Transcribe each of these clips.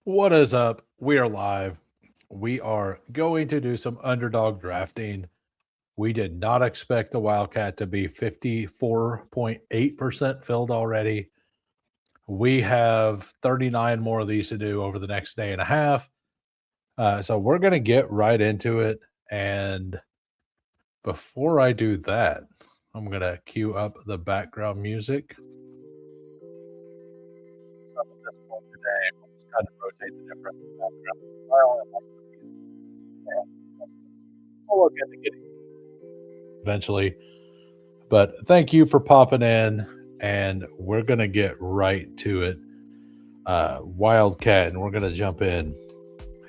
What is up? We are live. We are going to do some underdog drafting. We did not expect the Wildcat to be 54.8% filled already. We have 39 more of these to do over the next day and a half. So we're going to get right into it. And before I do that, I'm going to cue up the background music. Some of this one today, we'll just kind of rotate the different background style and like the music. We'll look into getting eventually. But thank you for popping in, and we're gonna get right to it. Wildcat, and we're gonna jump in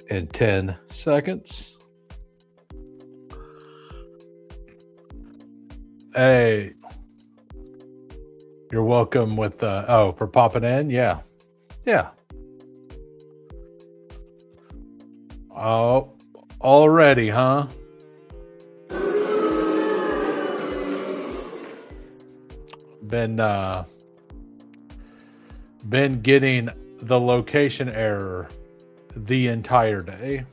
10 seconds. Hey, you're welcome with for popping in. Yeah. Yeah. Oh, already, huh? Been been getting the location error the entire day.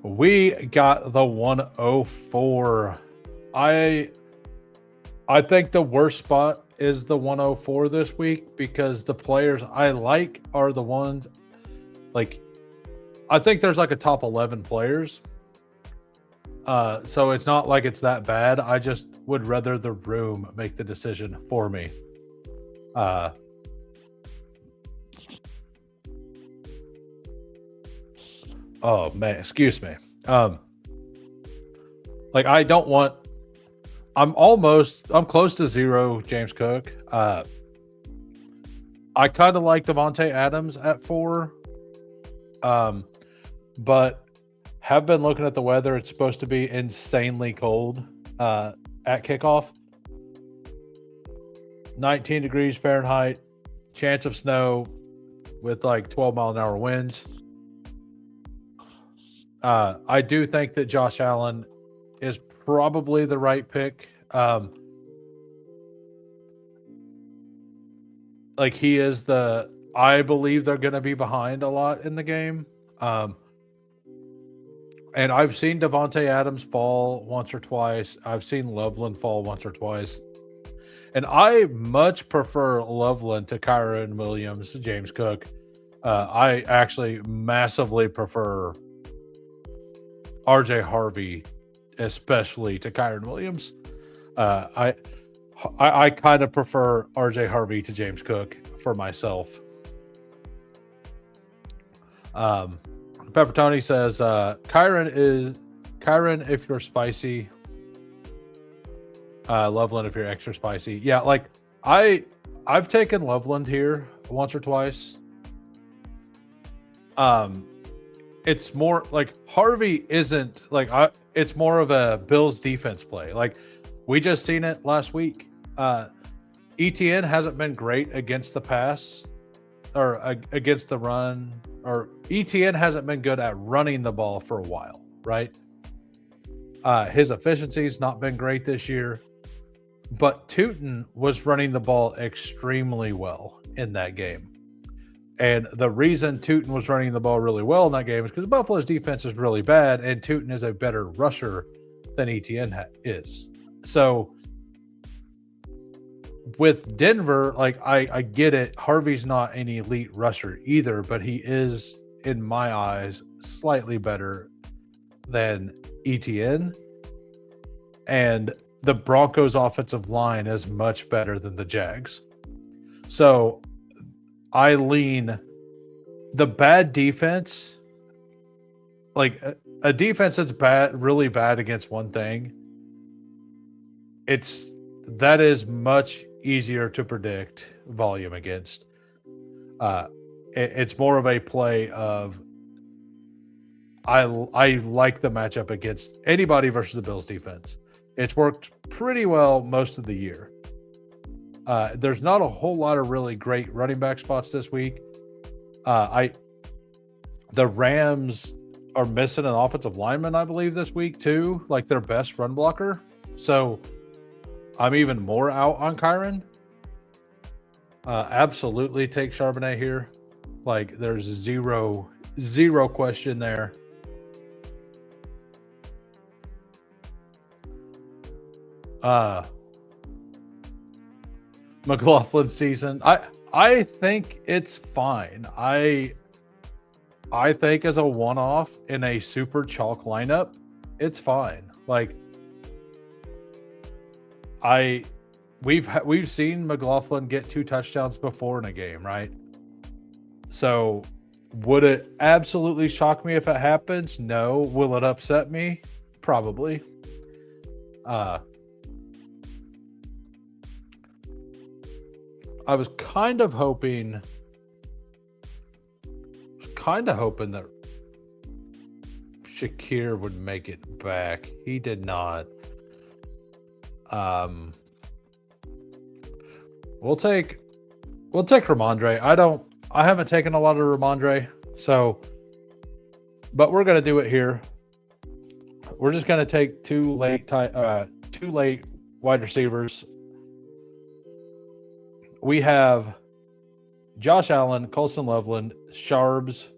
We got the 104. I think the worst spot is the 104 this week because the players I like are the ones like I think there's like a top 11 players. So it's not like it's that bad. I just would rather the room make the decision for me. Oh man, excuse me. Like I don't want. I'm close to zero. James Cook. I kind of like Devontae Adams at 4. But have been looking at the weather. It's supposed to be insanely cold at kickoff. 19 degrees Fahrenheit, chance of snow with like 12-mile-an-hour winds. I do think that Josh Allen is probably the right pick. Like he is I believe they're going to be behind a lot in the game. And I've seen Devontae Adams fall once or twice. I've seen Loveland fall once or twice. And I much prefer Loveland to Kyron Williams, James Cook. I actually massively prefer RJ Harvey, especially to Kyron Williams. I kind of prefer RJ Harvey to James Cook for myself. Pepper Tony says Kyron if you're spicy. Loveland if you're extra spicy. Yeah, like I've taken Loveland here once or twice. It's more like Harvey isn't like it's more of a Bills defense play. Like we just seen it last week. ETN hasn't been great against the pass or against the run, or ETN hasn't been good at running the ball for a while, right? His efficiency's not been great this year, but Tootin was running the ball extremely well in that game. And the reason Tootin was running the ball really well in that game is because Buffalo's defense is really bad, and Tootin is a better rusher than ETN is. So with Denver, like I get it. Harvey's not an elite rusher either, but he is, in my eyes, slightly better than ETN. And the Broncos' offensive line is much better than the Jags. So I lean the bad defense, like a defense that's bad, really bad against one thing. That is much easier to predict volume against. It's more of a play of I like the matchup against anybody versus the Bills defense. It's worked pretty well most of the year. There's not a whole lot of really great running back spots this week. The Rams are missing an offensive lineman, I believe, this week too, like their best run blocker. So I'm even more out on Kyron. Absolutely take Charbonnet here. Like, there's zero question there. McLaughlin season. I think it's fine. I think as a one-off in a super chalk lineup, it's fine. Like, we've seen McLaughlin get 2 touchdowns before in a game, right? So would it absolutely shock me if it happens? No. Will it upset me? Probably. I was kind of hoping that Shakir would make it back. He did not. We'll take Ramondre. I haven't taken a lot of Ramondre, so, but we're gonna do it here. We're just gonna take two late wide receivers. We have Josh Allen, Colston Loveland, Sharbs.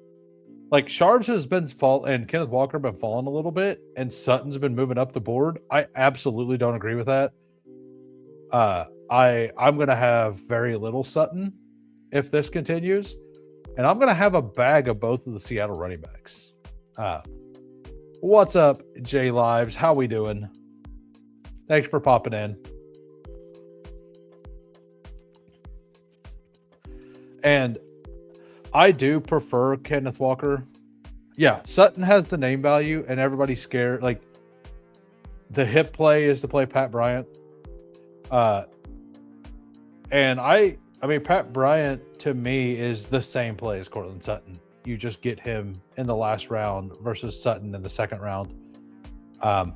Like, Sharbs has been and Kenneth Walker have been falling a little bit, and Sutton's been moving up the board. I absolutely don't agree with that. I'm gonna have very little Sutton if this continues, and I'm gonna have a bag of both of the Seattle running backs. What's up, J Lives? How we doing? Thanks for popping in. And I do prefer Kenneth Walker. Yeah, Sutton has the name value, and everybody's scared. Like, the hip play is to play Pat Bryant. And I mean, Pat Bryant to me is the same play as Cortland Sutton. You just get him in the last round versus Sutton in the second round. I'm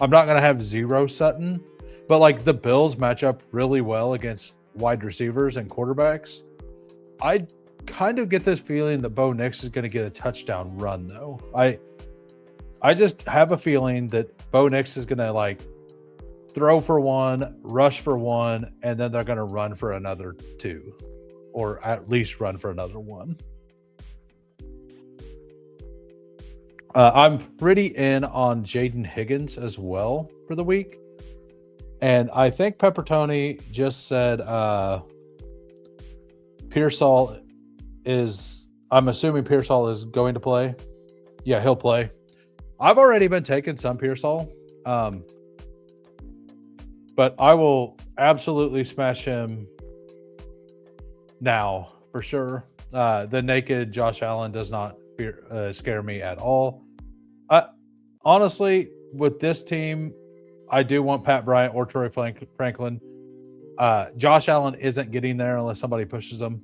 not going to have zero Sutton, but like, the Bills match up really well against wide receivers and quarterbacks. I kind of get this feeling that Bo Nix is going to get a touchdown run, though. I just have a feeling that Bo Nix is going to, like, throw for 1, rush for 1, and then they're going to run for another 2, or at least run for another 1. I'm pretty in on Jaden Higgins as well for the week. And I think Peppertoni just said Pearsall is, I'm assuming Pearsall is going to play. Yeah, he'll play. I've already been taking some Pearsall. But I will absolutely smash him now for sure. The naked Josh Allen does not scare me at all. Honestly, with this team, I do want Pat Bryant or Troy Franklin. Josh Allen isn't getting there unless somebody pushes him.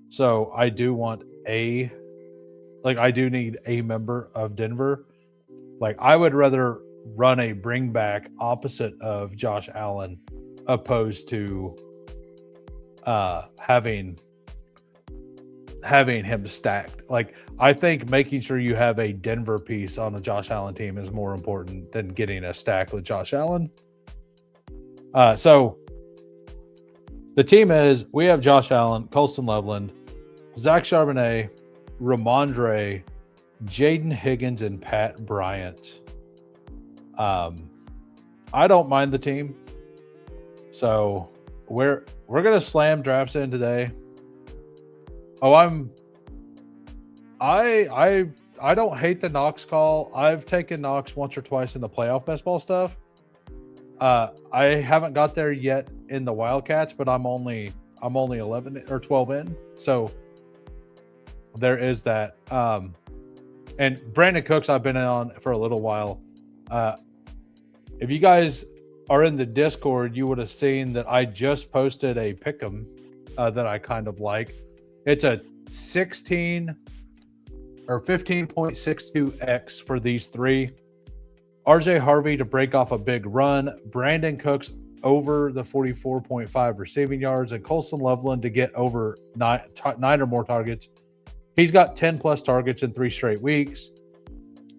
So I do want I do need a member of Denver. Like, I would rather run a bring back opposite of Josh Allen opposed to having him stacked. Like, I think making sure you have a Denver piece on the Josh Allen team is more important than getting a stack with Josh Allen. So the team is, we have Josh Allen, Colston Loveland, Zach Charbonnet, Ramondre, Jaden Higgins, and Pat Bryant. I don't mind the team. So we're gonna slam drafts in today. Oh, I don't hate the Knox call. I've taken Knox once or twice in the playoff best ball stuff. I haven't got there yet in the Wildcats, but I'm only 11 or 12 in. So there is that. And Brandon Cooks, I've been on for a little while. If you guys are in the Discord, you would have seen that I just posted a pick'em that I kind of like. It's a 16 or 15.62x for these three. RJ Harvey to break off a big run, Brandon Cooks over the 44.5 receiving yards, and Colston Loveland to get over nine or more targets. He's got 10 plus targets in 3 straight weeks.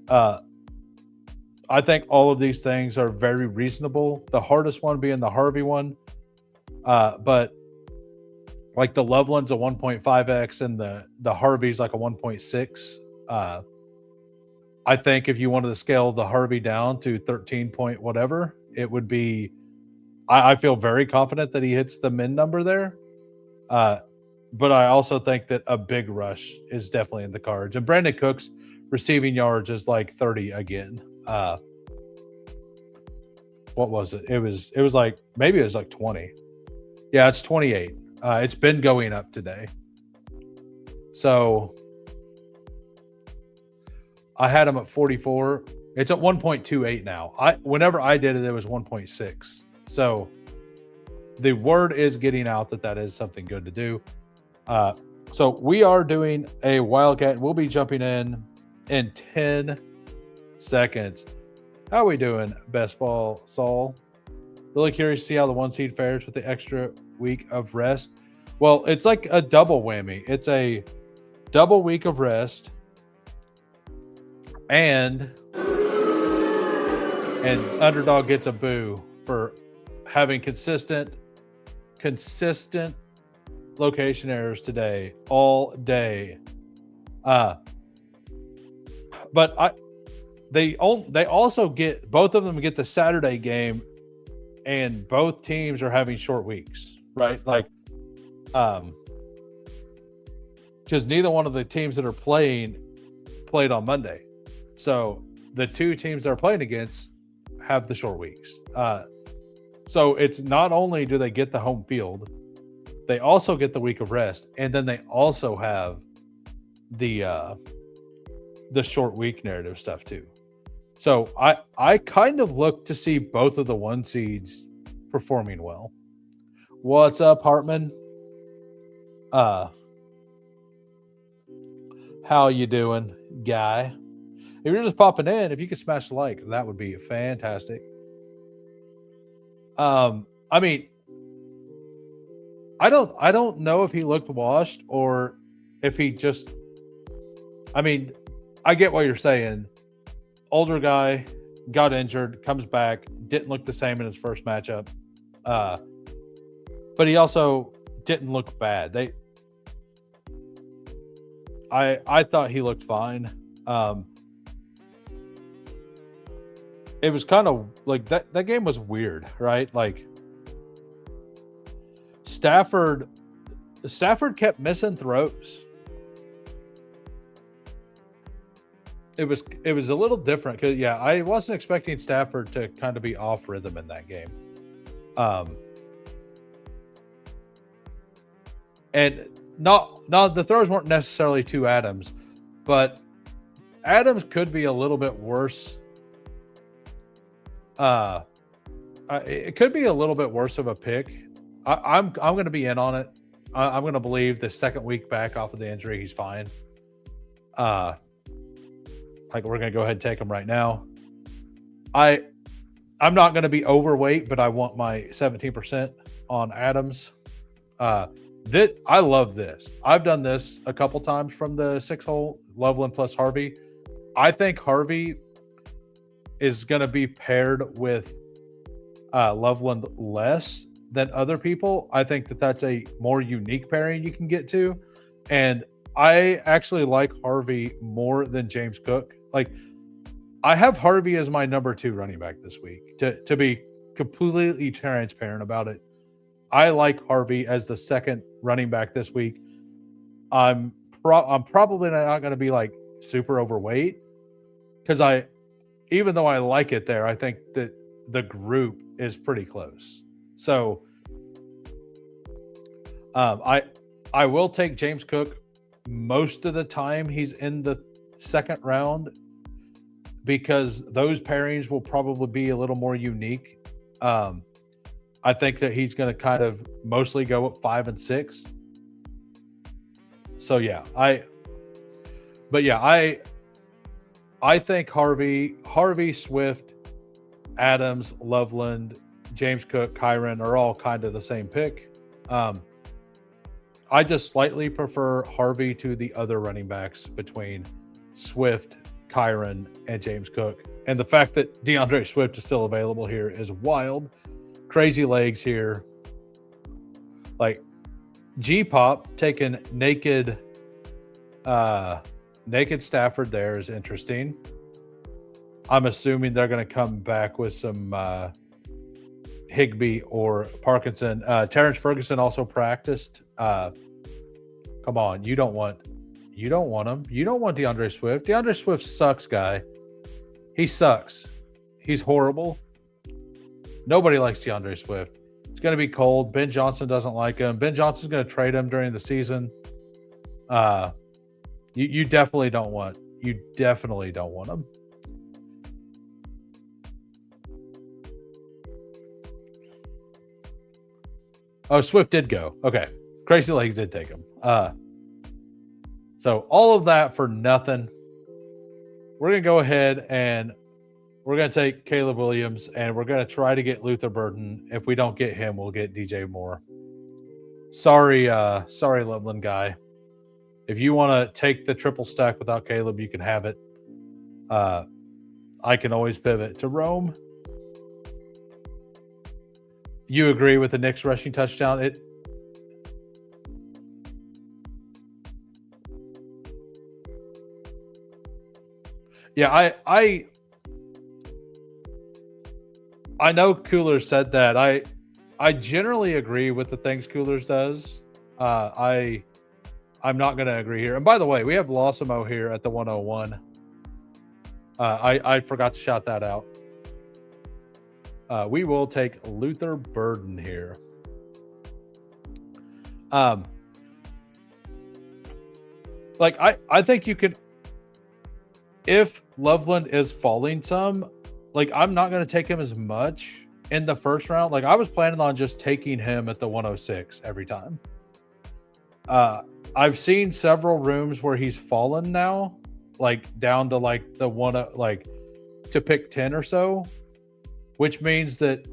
I think all of these things are very reasonable. The hardest one being the Harvey one. But Like the Loveland's a 1.5x and the Harvey's like a 1.6. I think if you wanted to scale the Harvey down to 13 point whatever, it would be. I feel very confident that he hits the min number there. But I also think that a big rush is definitely in the cards. And Brandon Cook's receiving yards is like 30 again. What was it? It was like, maybe it was like 20. Yeah, it's 28. It's been going up today. So I had him at 44. It's at 1.28 now. Whenever I did it, it was 1.6. So the word is getting out that is something good to do. So we are doing a Wildcat. We'll be jumping in 10 seconds. How are we doing, Best Ball Saul? Really curious to see how the 1 seed fares with the extra week of rest. Well, it's like a double whammy. It's a double week of rest, and underdog gets a boo for having consistent location errors today, all day. But they also get, both of them get the Saturday game, and both teams are having short weeks, right? Like, because neither one of the teams that are played on Monday. So the two teams they're playing against have the short weeks. So it's not only do they get the home field, they also get the week of rest, and then they also have the short week narrative stuff too. So I kind of look to see both of the 1 seeds performing well. What's up, Hartman? How you doing, guy? If you're just popping in, if you could smash the like, that would be fantastic. I mean, I don't know if he looked washed or if he just, I mean, I get what you're saying. Older guy, got injured, comes back, didn't look the same in his first matchup. But he also didn't look bad. I thought he looked fine. It was kind of like that game was weird, right? Like Stafford kept missing throws. It was a little different because I wasn't expecting Stafford to kind of be off rhythm in that game. And not the throws weren't necessarily to Adams, but Adams could be a little bit worse. It could be a little bit worse of a pick. I'm going to be in on it. I'm going to believe the second week back off of the injury, he's fine. Like we're going to go ahead and take him right now. I'm not going to be overweight, but I want my 17% on Adams. I love this. I've done this a couple times from the 6-hole, Loveland plus Harvey. I think Harvey is going to be paired with Loveland less than other people. I think that's a more unique pairing you can get to. And I actually like Harvey more than James Cook. Like, I have Harvey as my number 2 running back this week. To be completely transparent about it, I like Harvey as the second running back this week. I'm probably not going to be like super overweight because even though I like it there, I think that the group is pretty close. So I will take James Cook most of the time he's in the second round because those pairings will probably be a little more unique. I think that he's going to kind of mostly go at 5 and 6. So I think Harvey, Swift, Adams, Loveland, James Cook, Kyron are all kind of the same pick. I just slightly prefer Harvey to the other running backs between Swift, Kyron, and James Cook. And the fact that DeAndre Swift is still available here is wild. Crazy legs here. Like, G-Pop taking naked Stafford there is interesting. I'm assuming they're going to come back with some Higbee or Parkinson. Terrence Ferguson also practiced. Come on, you don't want him. You don't want DeAndre Swift. DeAndre Swift sucks, guy. He sucks. He's horrible. Nobody likes DeAndre Swift. It's going to be cold. Ben Johnson doesn't like him. Ben Johnson's going to trade him during the season. You definitely don't want. You definitely don't want him. Oh, Swift did go. Okay. Crazy Legs did take him. So all of that for nothing. We're going to go ahead and we're going to take Caleb Williams, and we're going to try to get Luther Burden. If we don't get him, we'll get DJ Moore. Sorry, Loveland guy. If you want to take the triple stack without Caleb, you can have it. I can always pivot to Rome. You agree with the Knicks rushing touchdown? Yeah, I know Coolers said that. I generally agree with the things Coolers does. I'm not going to agree here. And by the way, we have Lawsimo here at the 101. I forgot to shout that out. We will take Luther Burden here. Like I think you can, if Loveland is falling some, like I'm not going to take him as much in the first round. Like I was planning on just taking him at the 106 every time. I've seen several rooms where he's fallen now, like down to like the one, like to pick 10 or so, which means that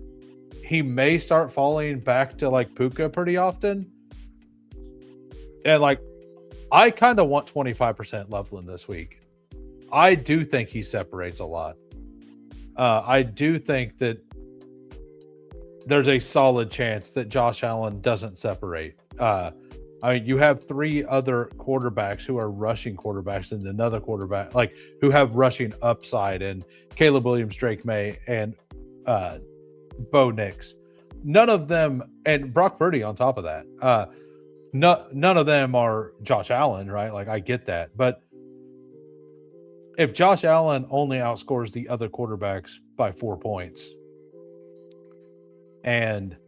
he may start falling back to like Puka pretty often. And like, I kind of want 25% Loveland this week. I do think he separates a lot. I do think that there's a solid chance that Josh Allen doesn't separate. I mean, you have three other quarterbacks who are rushing quarterbacks and another quarterback, like who have rushing upside, and Caleb Williams, Drake May, and Bo Nix. None of them, and Brock Purdy on top of that. None of them are Josh Allen, right? Like I get that, but if Josh Allen only outscores the other quarterbacks by 4 points, and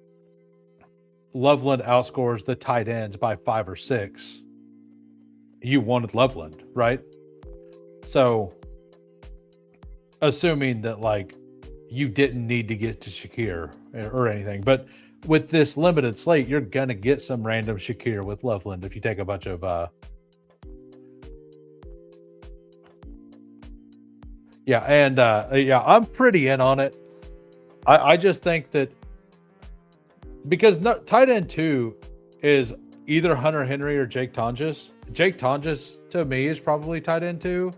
Loveland outscores the tight ends by 5 or 6, you wanted Loveland, right? So, assuming that like you didn't need to get to Shakir or anything, but with this limited slate, you're gonna get some random Shakir with Loveland if you take a bunch of I'm pretty in on it. I just think that because tight end 2 is either Hunter Henry or Jake Tonjes. Jake Tonjes to me is probably tight end 2.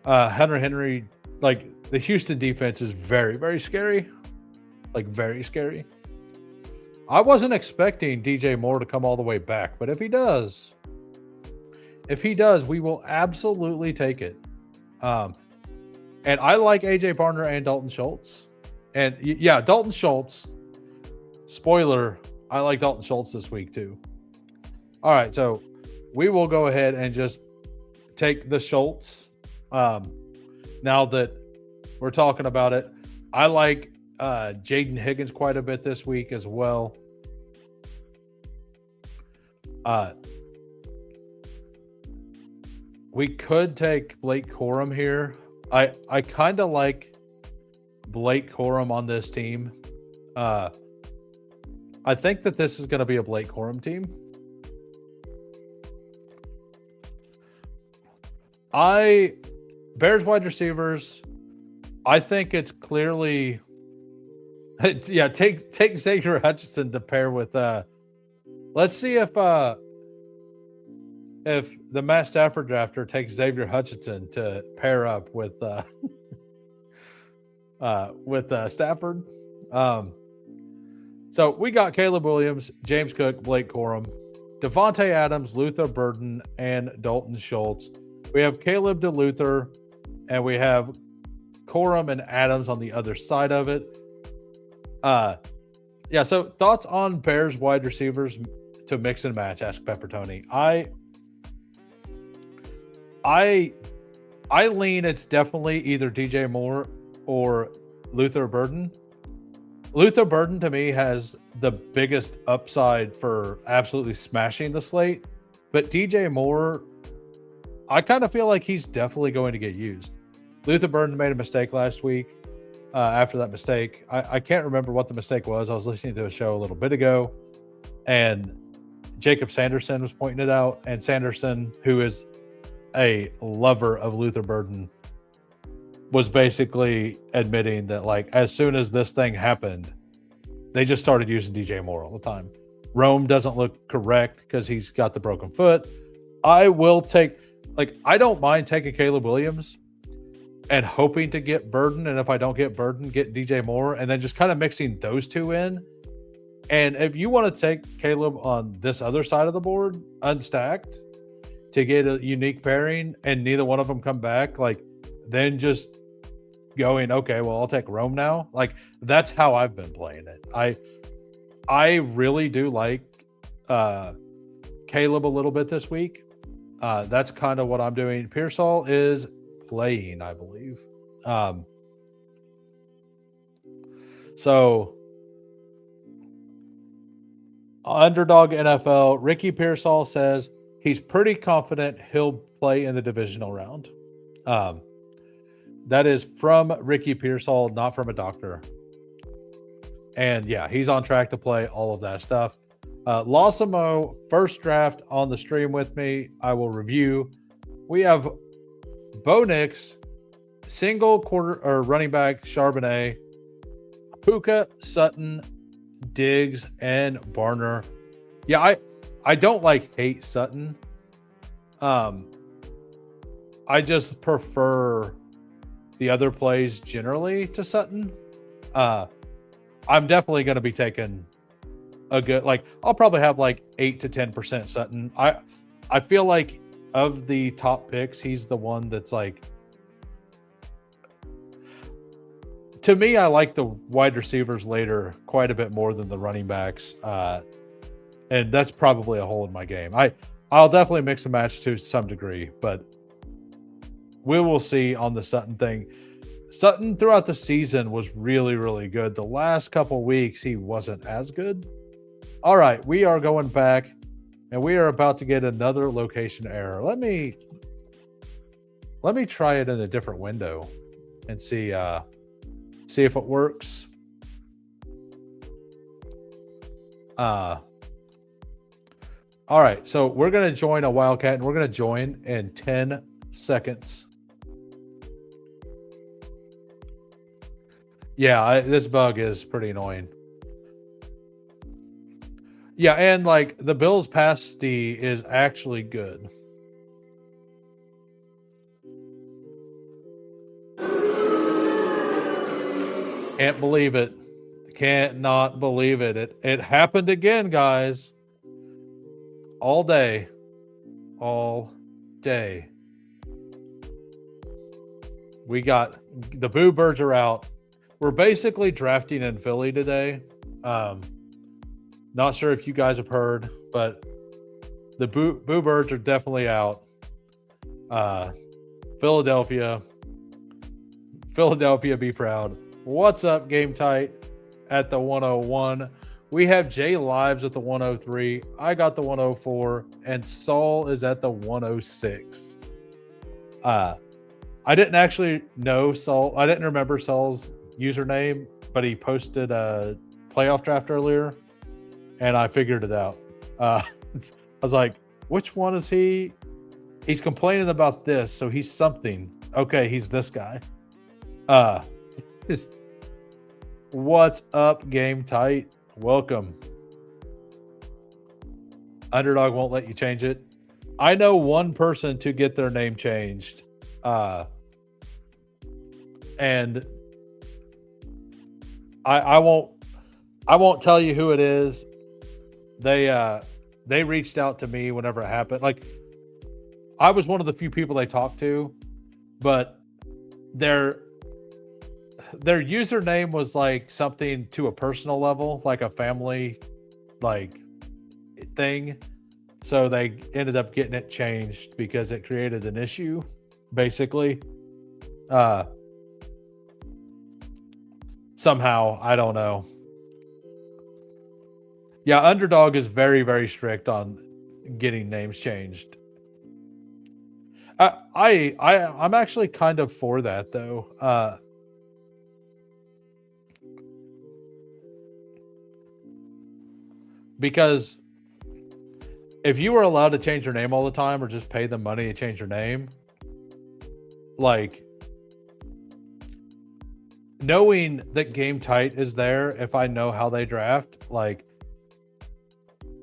Hunter Henry, like the Houston defense is very, very scary. Like very scary. I wasn't expecting DJ Moore to come all the way back, but if he does, we will absolutely take it. And I like AJ Barner and Dalton Schultz. And yeah, Dalton Schultz. Spoiler, I like Dalton Schultz this week too. All right, so we will go ahead and just take the Schultz. Now that we're talking about it, I like Jaden Higgins quite a bit this week as well. We could take Blake Corum here. I kind of like Blake Corum on this team. I think that this is going to be a Blake Corum team. Bears wide receivers, I think it's clearly take Xavier Hutchinson to pair with let's see if the Matt Stafford drafter takes Xavier Hutchinson to pair up with Stafford. So we got Caleb Williams, James Cook, Blake Corum. Devontae Adams, Luther Burden, and Dalton Schultz. We have Caleb DeLuther, and we have Corum and Adams on the other side of it. Yeah, so thoughts on Bears wide receivers to mix and match? Ask Pepper Tony. I lean it's definitely either DJ Moore or Luther Burden. Luther Burden to me has the biggest upside for absolutely smashing the slate, but DJ Moore, I kind of feel like he's definitely going to get used. Luther Burden made a mistake last week. After that mistake, I can't remember what the mistake was. I was listening to a show a little bit ago, and Jacob Sanderson was pointing it out. And Sanderson, who is a lover of Luther Burden, was basically admitting that, like, as soon as this thing happened, they just started using DJ Moore all the time. Rome doesn't look correct because he's got the broken foot. I don't mind taking Caleb Williams and hoping to get Burden, and if I don't get Burden, get DJ Moore, and then just kind of mixing those two in. And if you want to take Caleb on this other side of the board, unstacked, to get a unique pairing, and neither one of them come back, like, then just going, okay, well, I'll take Rome now. Like, that's how I've been playing it. I really do like Caleb a little bit this week. That's kind of what I'm doing. Pearsall is playing, I believe. So Underdog NFL, Ricky Pearsall says he's pretty confident he'll play in the divisional round. That is from Ricky Pearsall, not from a doctor. And yeah, he's on track to play all of that stuff. Lawsimo, first draft on the stream with me. I will review. We have Bo Nix, single quarter or running back Charbonnet, Puka, Sutton, Diggs, and Barner. Yeah, I don't hate Sutton. I just prefer the other plays generally to Sutton. I'm definitely going to be taking a good, I'll probably have 8 to 10% Sutton. I feel like of the top picks, he's the one that's to me, I like the wide receivers later quite a bit more than the running backs. And that's probably a hole in my game. I'll definitely mix and match to some degree, but we will see on the Sutton thing. Sutton throughout the season was really, really good. The last couple weeks, he wasn't as good. All right, we are going back, and we are about to get another location error. Let me try it in a different window and see if it works. All right, so we're going to join a Wildcat, and we're going to join in 10 seconds. Yeah, this bug is pretty annoying. Yeah, and the Bills pass D is actually good. Can't believe it. Can't not believe it. It happened again, guys. All day. All day. We got the Boo Birds are out. We're basically drafting in Philly today. Not sure if you guys have heard, but the Boo Birds are definitely out. Philadelphia, be proud. What's up, Game Tight at the 101? We have Jay Lives at the 103. I got the 104, and Saul is at the 106. I didn't actually know Saul. I didn't remember Saul's username, but he posted a playoff draft earlier, and I figured it out. I was like, which one is he? He's complaining about this, so he's something. Okay, he's this guy. What's up, Game Tight? Welcome. Underdog won't let you change it. I know one person to get their name changed. And I won't tell you who it is. They they reached out to me whenever it happened. Like, I was one of the few people they talked to, but their username was like something to a personal level, like a family like thing. So they ended up getting it changed because it created an issue, basically. Somehow, I don't know. Yeah, Underdog is very, very strict on getting names changed. I'm actually kind of for that though. Because if you were allowed to change your name all the time or just pay them money to change your name, like, knowing that Game Tight is there, if I know how they draft, like,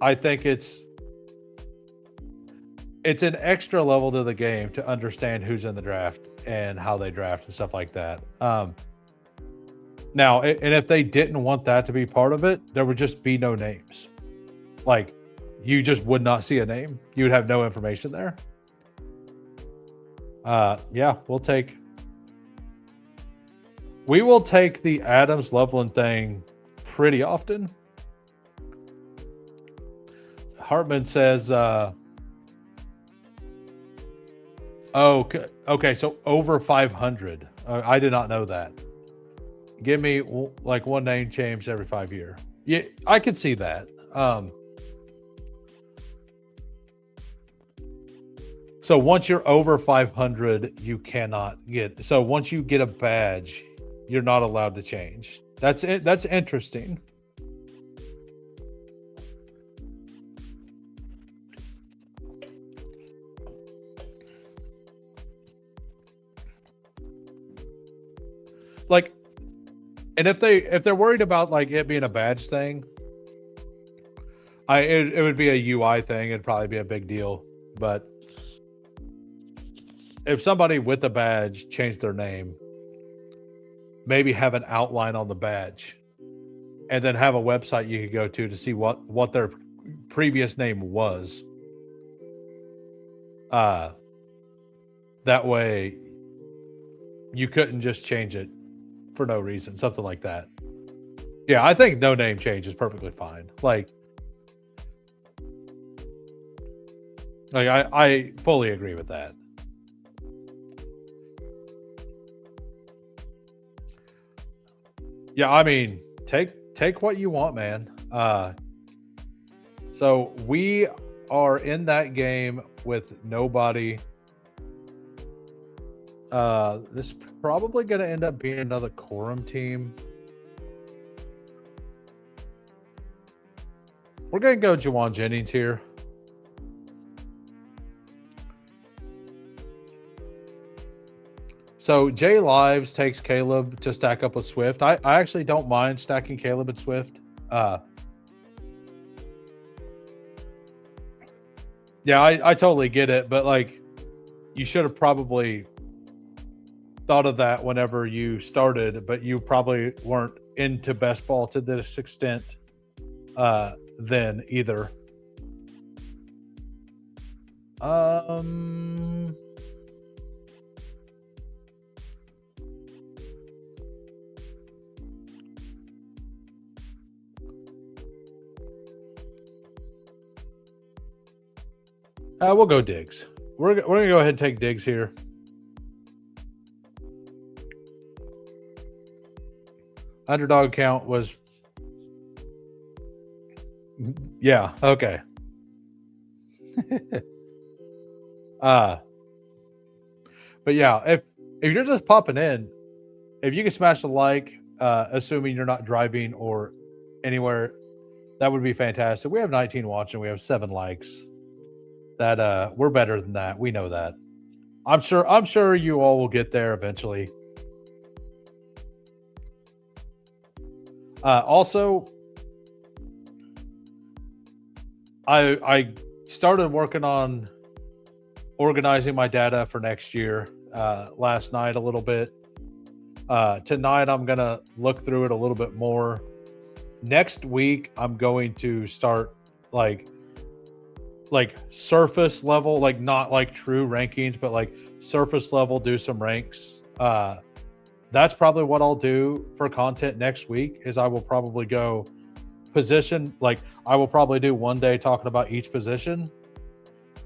I think it's an extra level to the game to understand who's in the draft and how they draft and stuff like that. Now, and if they didn't want that to be part of it, there would just be no names. Like, you just would not see a name. You would have no information there. Yeah, we will take the Adams Loveland thing pretty often. Hartman says, okay, so over 500. I did not know that. Give me like one name change every 5 years. Yeah, I could see that. So once you're over 500, you cannot get. So once you get a badge, you're not allowed to change. That's it. That's interesting. Like, and if they're worried about like it being a badge thing, it would be a UI thing. It'd probably be a big deal. But if somebody with a badge changed their name, maybe have an outline on the badge, and then have a website you could go to see what their previous name was. That way, you couldn't just change it for no reason, something like that. Yeah, I think no name change is perfectly fine. Like I fully agree with that. Yeah, I mean, take what you want, man. So we are in that game with nobody. This is probably going to end up being another quorum team. We're going to go Juwan Jennings here. So Jay Lives takes Caleb to stack up with Swift. I actually don't mind stacking Caleb and Swift. Yeah, I totally get it, but like, you should have probably thought of that whenever you started, but you probably weren't into best ball to this extent then either. We'll go Diggs. We're gonna go ahead and take Diggs here. Underdog count was, yeah, okay. But yeah, if you're just popping in, if you can smash the like, assuming you're not driving or anywhere, that would be fantastic. We have 19 watching. We have 7 likes. That we're better than that. We know that. I'm sure you all will get there eventually. Also, I started working on organizing my data for next year last night a little bit. Tonight I'm gonna look through it a little bit more. Next week I'm going to start like like surface level, like not like true rankings, but like surface level, do some ranks. That's probably what I'll do for content next week. Is I will probably go position, like I will probably do one day talking about each position,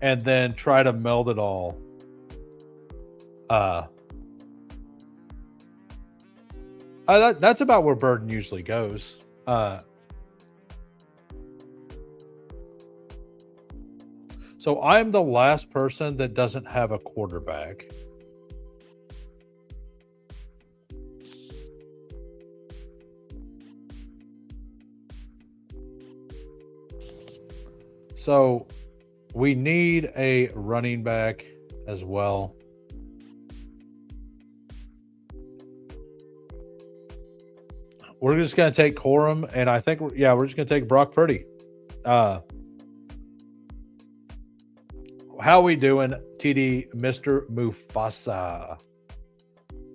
and then try to meld it all. That's about where Burden usually goes. So I'm the last person that doesn't have a quarterback. So we need a running back as well. We're just going to take Corum, and I think, we're just going to take Brock Purdy. How we doing, TD Mr. Mufasa?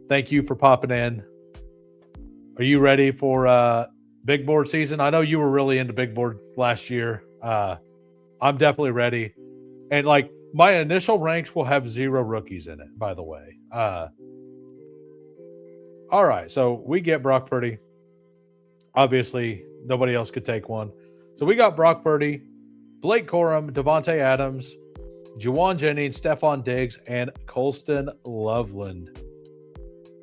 Thank you for popping in. Are you ready for big board season? I know you were really into big board last year. I'm definitely ready. And like my initial ranks will have 0 rookies in it, by the way. All right, so we get Brock Purdy. Obviously, nobody else could take one. So we got Brock Purdy, Blake Corum, Devontae Adams, Juwan Jennings, Stephon Diggs, and Colston Loveland.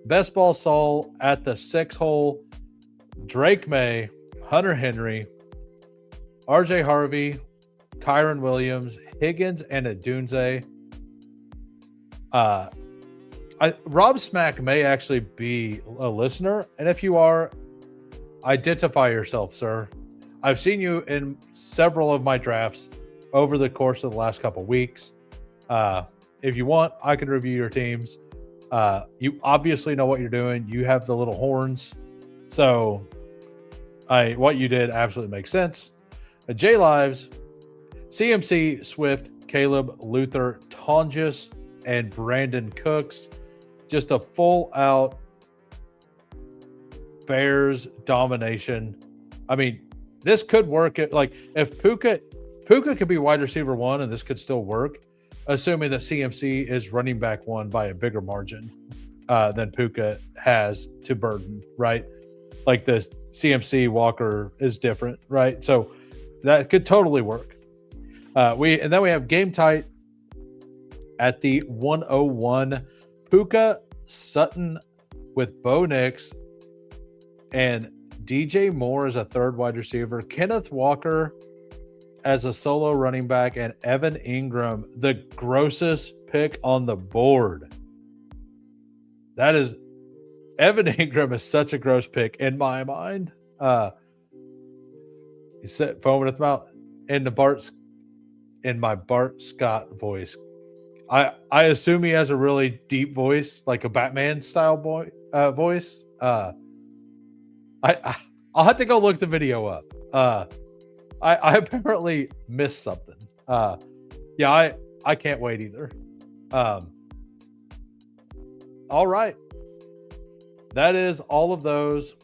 Best ball Saul at the 6 hole, Drake May, Hunter Henry, RJ Harvey, Kyron Williams, Higgins, and Adunze. Rob Smack may actually be a listener, and if you are, identify yourself, sir. I've seen you in several of my drafts over the course of the last couple weeks. If you want, I can review your teams. You obviously know what you're doing. You have the little horns. So what you did absolutely makes sense. J Lives, CMC, Swift, Caleb, Luther, Tonjes, and Brandon Cooks. Just a full out Bears domination. I mean, this could work. Like if Puka could be wide receiver 1, and this could still work, assuming that CMC is running back 1 by a bigger margin than Puka has to Burden, right? Like the CMC Walker is different, right? So that could totally work. And then we have game tight at the 101. Puka, Sutton with Bo Nix, and DJ Moore as a 3rd wide receiver, Kenneth Walker as a solo running back, and Evan Ingram, the grossest pick on the board. Evan Ingram is such a gross pick in my mind. He said, foaming at the mouth in my Bart Scott voice. I assume he has a really deep voice, like a Batman style voice. I'll have to go look the video up. I apparently missed something. I can't wait either. All right. That is all of those.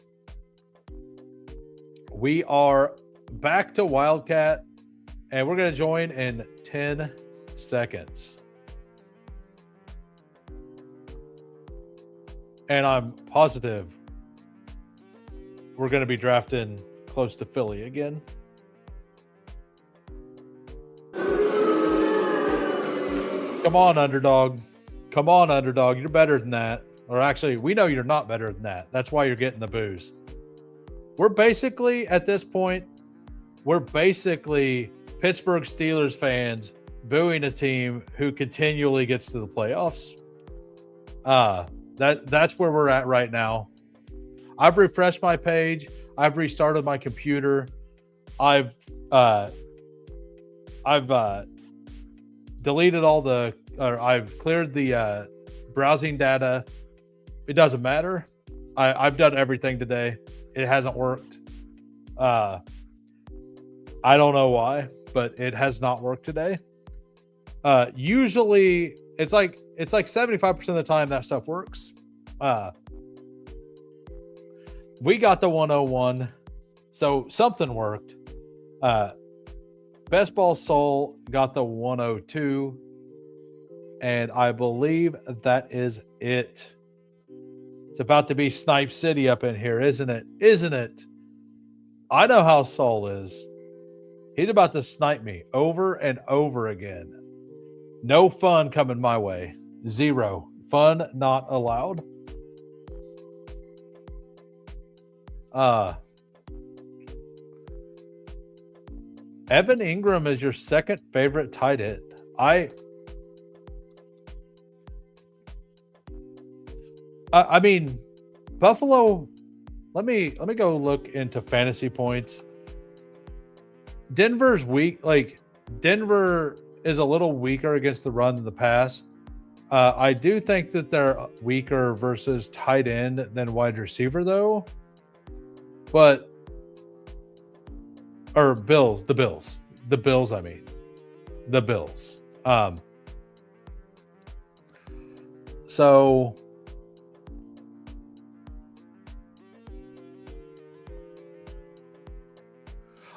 We are back to Wildcat, and we're going to join in 10 seconds. And I'm positive we're going to be drafting close to Philly again. Come on, underdog. Come on, underdog. You're better than that. Or actually, we know you're not better than that. That's why you're getting the booze. We're basically, at this point, Pittsburgh Steelers fans booing a team who continually gets to the playoffs. That's where we're at right now. I've refreshed my page. I've restarted my computer. I've deleted I've cleared the browsing data. It doesn't matter. I've done everything today. It hasn't worked. I don't know why, but it has not worked today. Usually it's like 75% of the time that stuff works. We got the 101, so something worked. Best Ball Soul got the 102. And I believe that is it. It's about to be Snipe City up in here, isn't it? Isn't it? I know how Soul is. He's about to snipe me over and over again. No fun coming my way. Zero. Fun not allowed. Evan Ingram is your second favorite tight end. I mean, Buffalo. Let me go look into fantasy points. Denver's weak. Like Denver is a little weaker against the run than the pass. I do think that they're weaker versus tight end than wide receiver, though. But or Bills, the Bills. I mean, the Bills. So.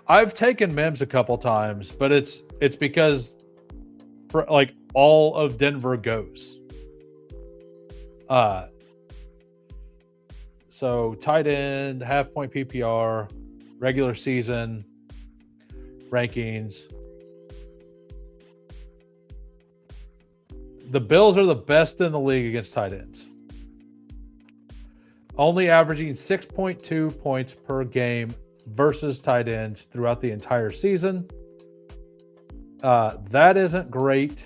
I've taken Mims a couple times, but it's because for like all of Denver goes. So tight end, half point PPR, regular season rankings. The Bills are the best in the league against tight ends. Only averaging 6.2 points per game versus tight ends throughout the entire season. That isn't great.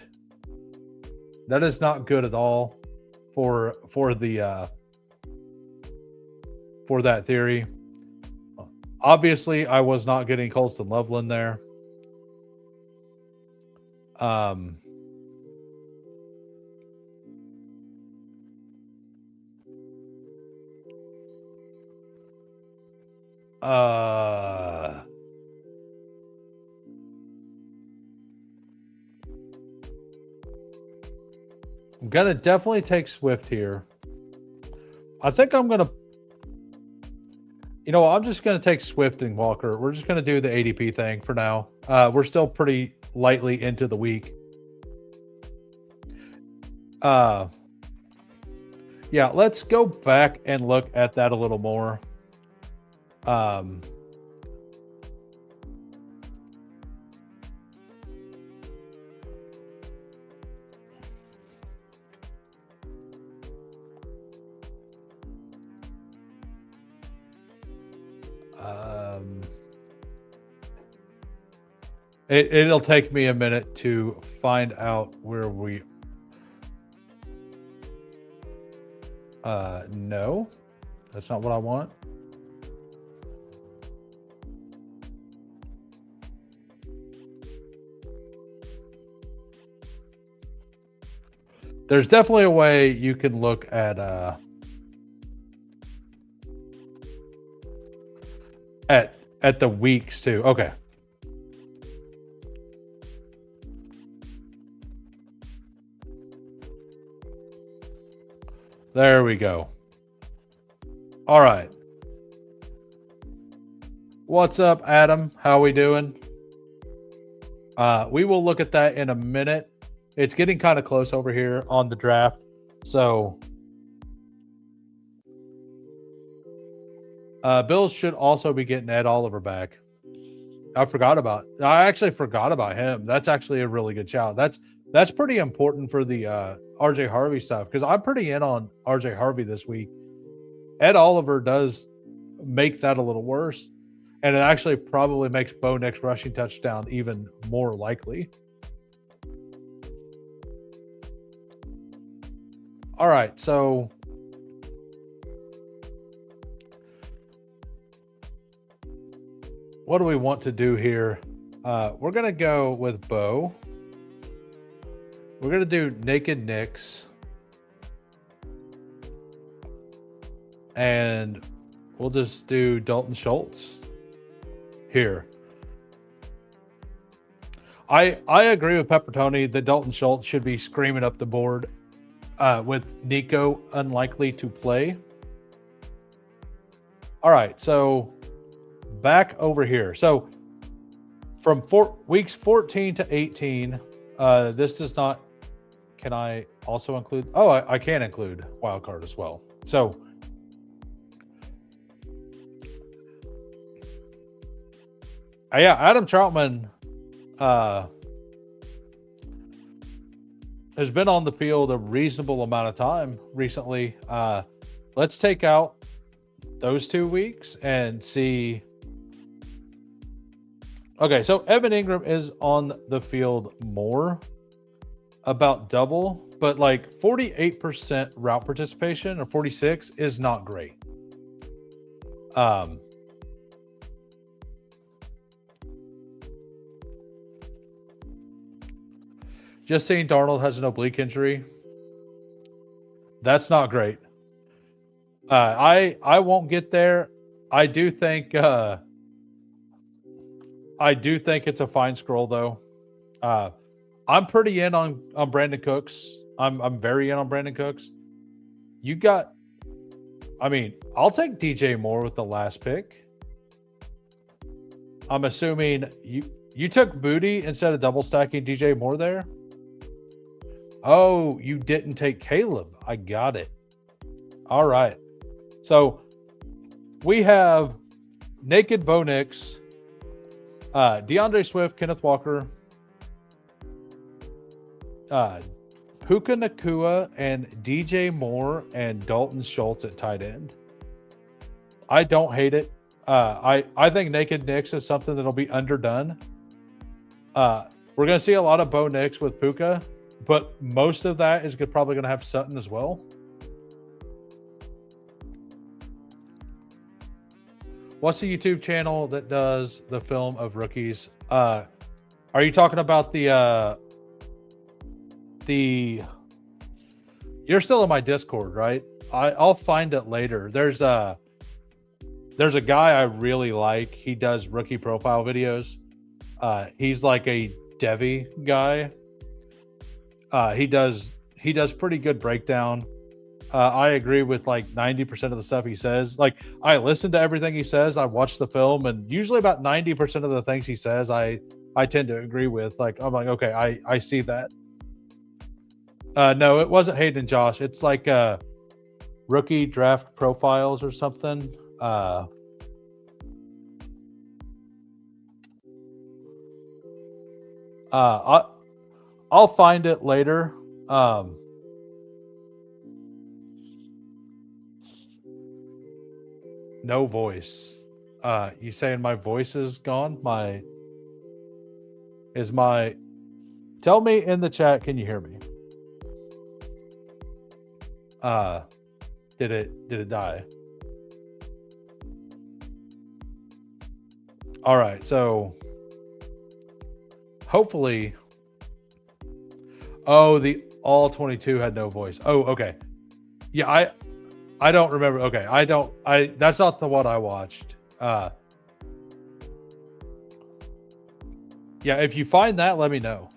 That is not good at all for that theory. Obviously, I was not getting Colston Loveland there. I'm gonna definitely take Swift here. I think I'm gonna, I'm just gonna take Swift and Walker. We're just gonna do the ADP thing for now. We're still pretty lightly into the week. Yeah, let's go back and look at that a little more. It'll take me a minute to find out where we. No, that's not what I want. There's definitely a way you can look at the weeks too. Okay. There we go. All right. What's up, Adam? How we doing? We will look at that in a minute. It's getting kind of close over here on the draft. So Bills should also be getting Ed Oliver back. I actually forgot about him. That's actually a really good shout. That's pretty important for the RJ Harvey stuff, because I'm pretty in on RJ Harvey this week. Ed Oliver does make that a little worse, and it actually probably makes Bo Nix rushing touchdown even more likely. All right, so what do we want to do here? We're going to go with Bo. We're going to do Naked Knicks. And we'll just do Dalton Schultz here. I agree with Peppertoni that Dalton Schultz should be screaming up the board with Nico unlikely to play. All right, so back over here. So from weeks 14 to 18. This does not. Can I also include? Oh, I can include wild card as well. So yeah, Adam Troutman has been on the field a reasonable amount of time recently. Let's take out those 2 weeks and see. Okay, so Evan Ingram is on the field more, about double, but like 48% route participation or 46 is not great. Just seeing Darnold has an oblique injury. That's not great. I won't get there. I do think it's a fine scroll though. I'm pretty in on Brandon Cooks. I'm very in on Brandon Cooks. You got, I mean, I'll take DJ Moore with the last pick. I'm assuming you took Booty instead of double stacking DJ Moore there. Oh, you didn't take Caleb. I got it. All right. So we have Naked Bo Nix, DeAndre Swift, Kenneth Walker, Puka Nacua, and DJ Moore and Dalton Schultz at tight end. I don't hate it. I think Naked Nix is something that'll be underdone. We're going to see a lot of Bo Nix with Puka, but most of that is probably going to have Sutton as well. What's the YouTube channel that does the film of rookies? Are you talking about the you're still in my Discord, right? I'll find it later. There's a guy I really like. He does rookie profile videos. He's like a Devi guy. He does pretty good breakdown. I agree with like 90% of the stuff he says. Like, I listen to everything he says. I watch the film, and usually about 90% of the things he says, I tend to agree with. Like, I'm like, okay, I see that. No, it wasn't Hayden Josh. It's like rookie draft profiles or something. I'll find it later. No voice. You saying my voice is gone? Tell me in the chat, can you hear me? Did it die? All right, so hopefully. Oh, the all 22 had no voice. Oh, okay. Yeah, I don't remember. Okay, that's not the one I watched. Yeah, if you find that, let me know.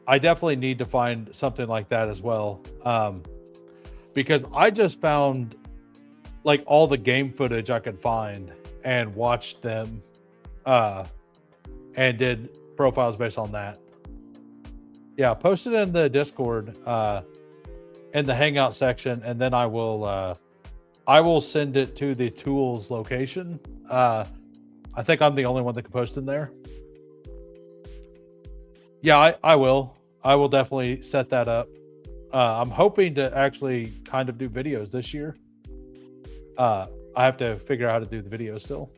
I definitely need to find something like that as well. Because I just found like all the game footage I could find and watched them and did profiles based on that. Yeah, post it in the Discord in the Hangout section, and then I will send it to the tools location. I think I'm the only one that can post in there. Yeah, I will. I will definitely set that up. I'm hoping to actually kind of do videos this year. I have to figure out how to do the videos still.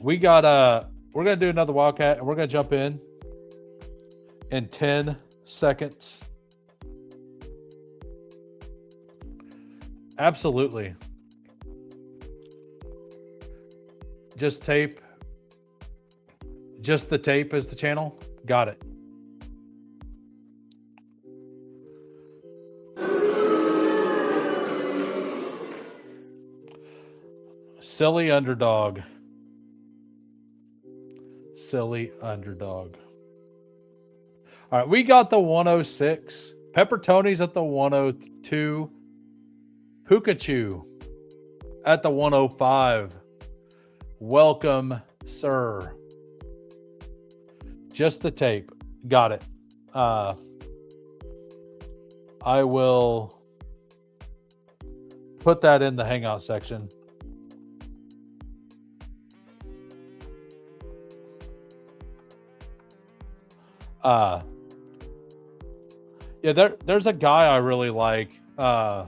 We're gonna do another Wildcat, and we're gonna jump in 10 seconds. Absolutely. Just tape. Just the tape is the channel. Got it. Silly underdog. Silly underdog. All right, we got the 106. Pepper Tony's at the 102. Pikachu. at the 105. Welcome, sir. Just the tape. Got it. I will put that in the hangout section. Yeah, there's a guy I really like. I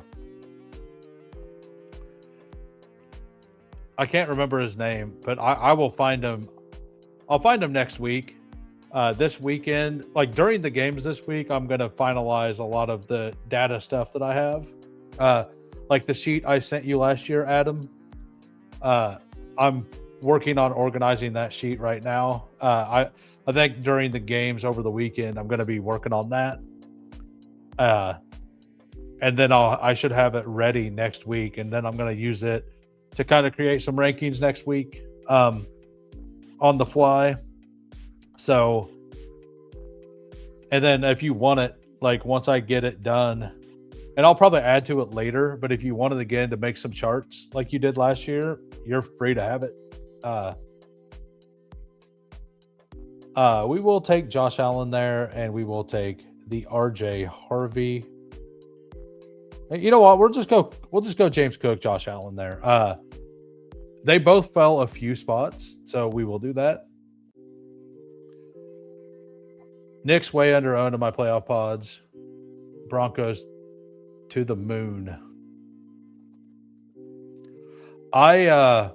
can't remember his name, but I will find him. I'll find him next week. This weekend, like during the games this week, I'm going to finalize a lot of the data stuff that I have. Like the sheet I sent you last year, Adam. I'm working on organizing that sheet right now. I think during the games over the weekend, I'm going to be working on that. And then I should have it ready next week, and then I'm going to use it to kind of create some rankings next week on the fly. So, and then if you want it, like once I get it done, and I'll probably add to it later, but if you wanted again to make some charts like you did last year, you're free to have it. We will take Josh Allen there, and we will take the RJ Harvey. You know what? We'll just go James Cook, Josh Allen there. They both fell a few spots, so we will do that. Nick's way under owned in my playoff pods. Broncos to the moon. I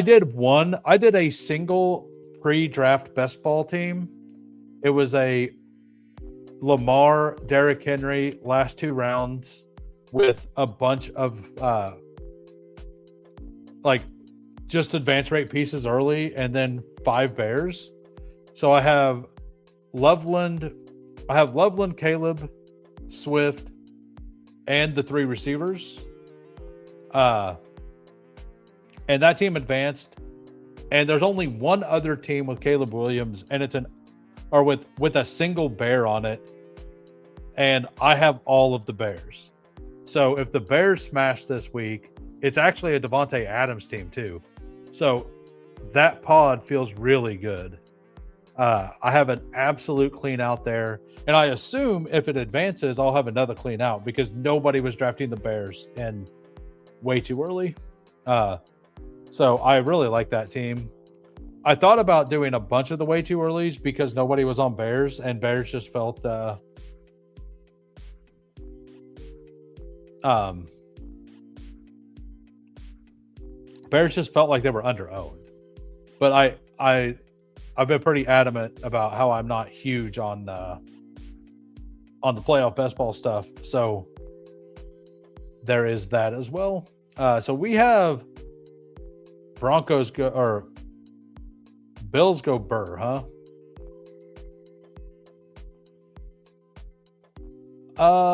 did a single pre-draft best ball team. It was a Lamar, Derrick Henry, last 2 rounds with a bunch of like just advance rate pieces early, and then 5 Bears. So I have Loveland, Caleb, Swift, and the 3 receivers. And that team advanced. And there's only one other team with Caleb Williams, and it's with a single Bear on it. And I have all of the Bears. So if the Bears smash this week, it's actually a Devontae Adams team too. So that pod feels really good. I have an absolute clean out there. And I assume if it advances, I'll have another clean out because nobody was drafting the Bears and way too early. So I really like that team. I thought about doing a bunch of the way too earlys because nobody was on Bears, and Bears just felt Bears just felt like they were under owned. But I've been pretty adamant about how I'm not huge on the playoff best ball stuff. So there is that as well. So we have Broncos go, or Bills go Burr, huh?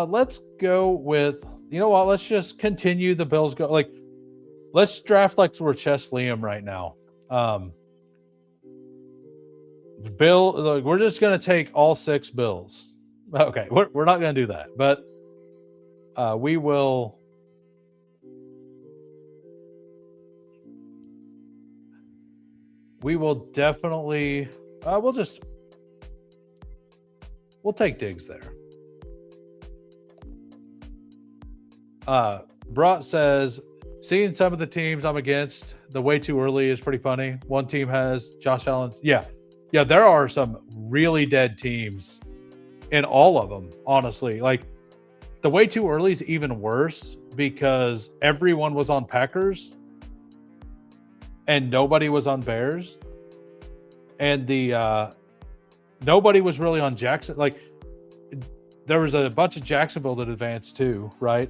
Let's go with, you know what? Let's just continue the Bills go. Like, let's draft like we're Chess Liam right now. We're just gonna take all 6 Bills. Okay, we're not gonna do that, but we will. We will definitely. We'll take Diggs there. Brat says, seeing some of the teams I'm against, the way too early is pretty funny. One team has Josh Allen. Yeah, there are some really dead teams in all of them, honestly. Like, the way too early is even worse because everyone was on Packers and nobody was on Bears. And nobody was really on Jackson. Like, there was a bunch of Jacksonville that advanced too, right?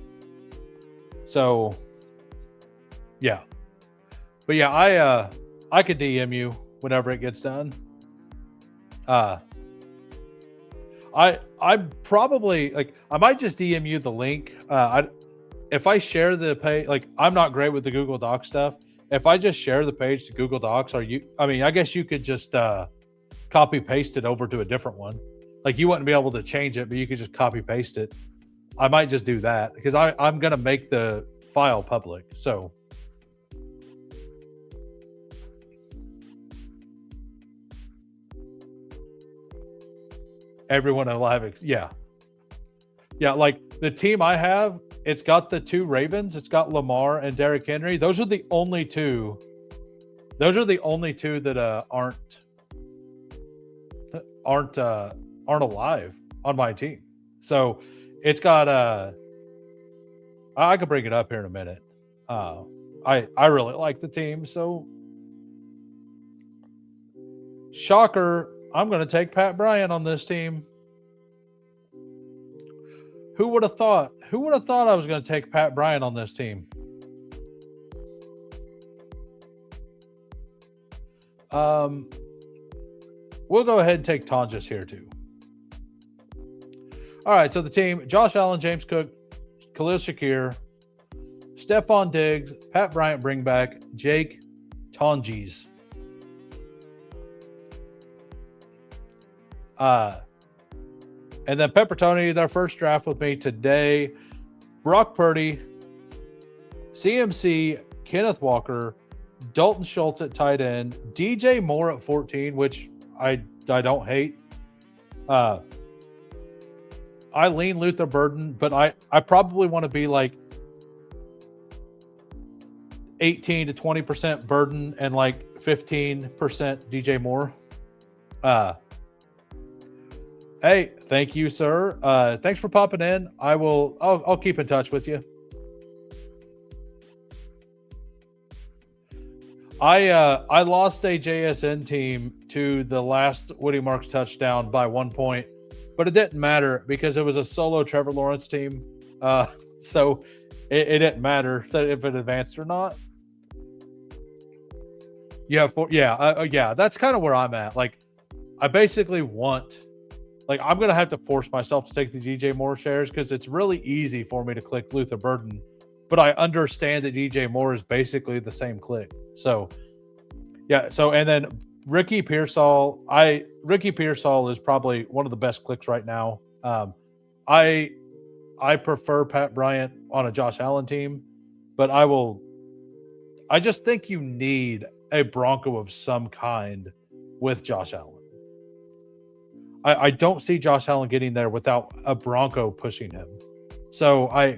So, yeah. But yeah, I could DM you whenever it gets done. I probably, like, I might just DM you the link. If I share the page, like, I'm not great with the Google Docs stuff. If I just share the page to Google Docs, I guess you could just copy paste it over to a different one. Like, you wouldn't be able to change it, but you could just copy paste it. I might just do that because I'm going to make the file public. So everyone alive, yeah. Like the team I have, it's got the 2 Ravens. It's got Lamar and Derrick Henry. Those are the only two. Those are the only two that aren't alive on my team. So it's got I could bring it up here in a minute. I really like the team. So shocker, I'm going to take Pat Bryant on this team. Who would have thought? Who would have thought I was going to take Pat Bryant on this team? We'll go ahead and take Tonjes here too. All right, so the team: Josh Allen, James Cook, Khalil Shakir, Stephon Diggs, Pat Bryant, bring back Jake Tonjes. And then Pepper Tony, their first draft with me today. Brock Purdy, CMC, Kenneth Walker, Dalton Schultz at tight end, DJ Moore at 14, which I don't hate. I lean Luther Burden, but I probably want to be like 18 to 20% Burden and like 15% DJ Moore. Hey, thank you, sir. Thanks for popping in. I'll keep in touch with you. I lost a JSN team to the last Woody Marks touchdown by 1 point, but it didn't matter because it was a solo Trevor Lawrence team. So it didn't matter that if it advanced or not. Yeah, that's kind of where I'm at. Like, I basically want. Like, I'm going to have to force myself to take the DJ Moore shares because it's really easy for me to click Luther Burden. But I understand that DJ Moore is basically the same click. So, yeah. So, and then Ricky Pearsall. Ricky Pearsall is probably one of the best clicks right now. I prefer Pat Bryant on a Josh Allen team, but I just think you need a Bronco of some kind with Josh Allen. I don't see Josh Allen getting there without a Bronco pushing him. So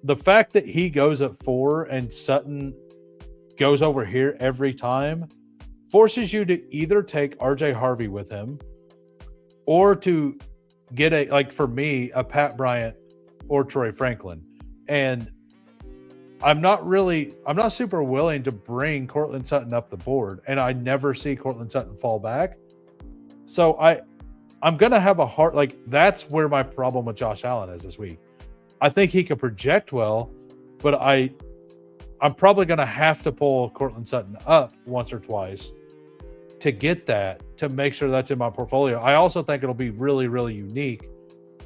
the fact that he goes at 4 and Sutton goes over here every time forces you to either take RJ Harvey with him or to get for me, a Pat Bryant or Troy Franklin. And I'm not super willing to bring Cortland Sutton up the board, and I never see Cortland Sutton fall back. So I'm going to have a hard, that's where my problem with Josh Allen is this week. I think he can project well, but I'm probably going to have to pull Cortland Sutton up once or twice to get that, to make sure that's in my portfolio. I also think it'll be really, really unique.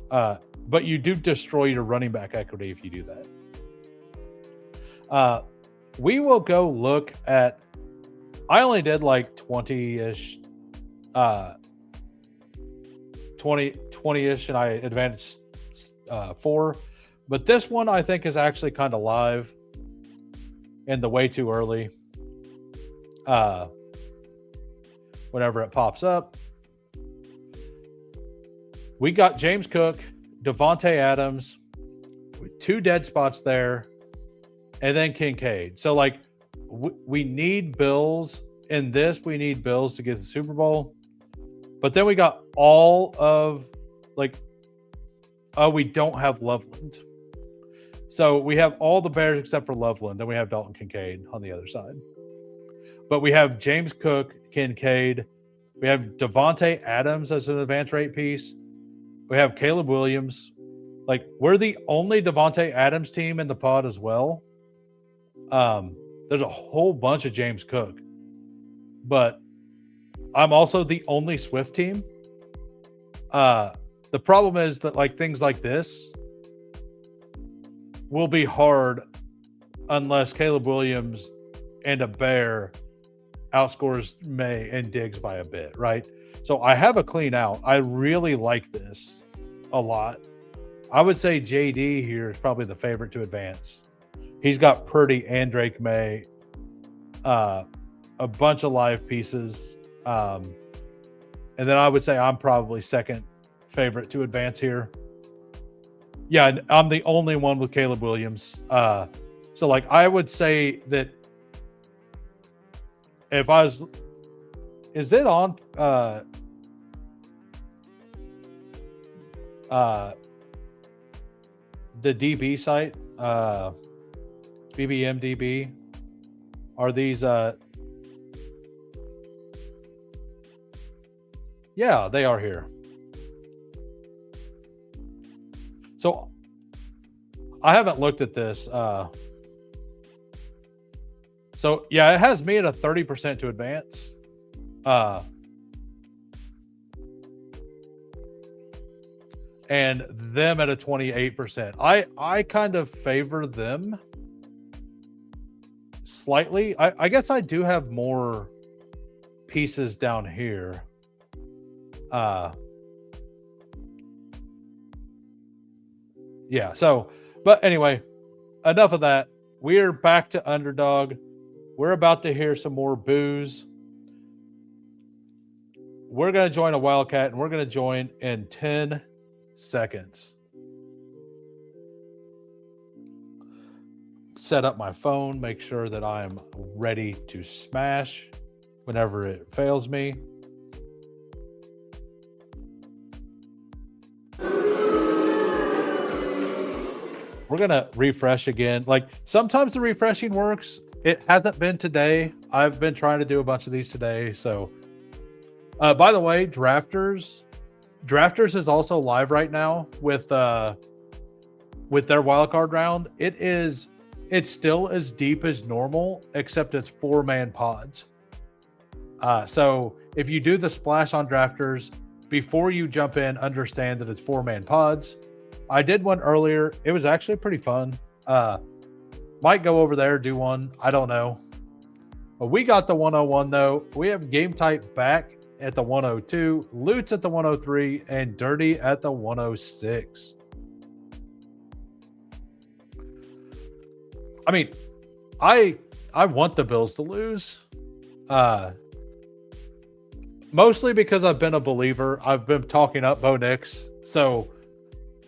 But you do destroy your running back equity if you do that. We will go look at, I only did like 20-ish, 20-ish, and I advanced 4. But this one I think is actually kind of live and the way too early. Whenever it pops up. We got James Cook, Devontae Adams, 2 dead spots there, and then Kincaid. So we need Bills in this. We need Bills to get the Super Bowl. But then we got all of we don't have Loveland. So we have all the Bears except for Loveland. Then we have Dalton Kincaid on the other side. But we have James Cook, Kincaid. We have Devontae Adams as an advance rate piece. We have Caleb Williams. We're the only Devontae Adams team in the pod as well. There's a whole bunch of James Cook. But I'm also the only Swift team. The problem is that things like this will be hard unless Caleb Williams and a Bear outscores May and Diggs by a bit, right? So I have a clean out. I really like this a lot. I would say JD here is probably the favorite to advance. He's got Purdy and Drake May, a bunch of live pieces. And then I would say I'm probably second favorite to advance here. Yeah, I'm the only one with Caleb Williams. So like I would say that if I was, is it on the DB site, BBMDB? Are these yeah, they are here. So I haven't looked at this. So yeah, it has me at a 30% to advance. And them at a 28%. I kind of favor them slightly. I guess I do have more pieces down here. Yeah, so, but anyway, enough of that. We're back to underdog. We're about to hear some more boos. We're going to join a Wildcat, and we're going to join in 10 seconds. Set up my phone, make sure that I am ready to smash whenever it fails me. We're going to refresh again. Like sometimes the refreshing works. It hasn't been today. I've been trying to do a bunch of these today. So, by the way, Drafters is also live right now with their wildcard round. It's still as deep as normal, except it's 4-man pods. So if you do the splash on Drafters, before you jump in, understand that it's 4-man pods. I did one earlier. It was actually pretty fun. Might go over there, do one. I don't know. But we got the 101 though. We have Game Type back at the 102, Loots at the 103, and Dirty at the 106. I mean, I want the Bills to lose. Mostly because I've been a believer. I've been talking up Bo Nix. So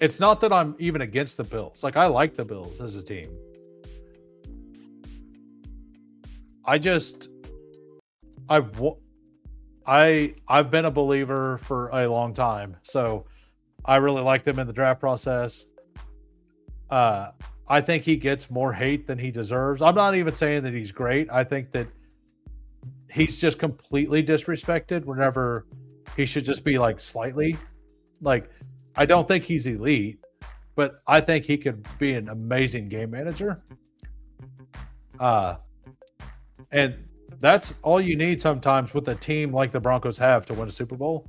it's not that I'm even against the Bills. Like I like the Bills as a team. I've been a believer for a long time, so I really like them in the draft process. I think he gets more hate than he deserves. I'm not even saying that he's great. I think that he's just completely disrespected whenever he should just be like slightly. Like, I don't think he's elite, but I think he could be an amazing game manager. And that's all you need sometimes with a team like the Broncos have to win a Super Bowl.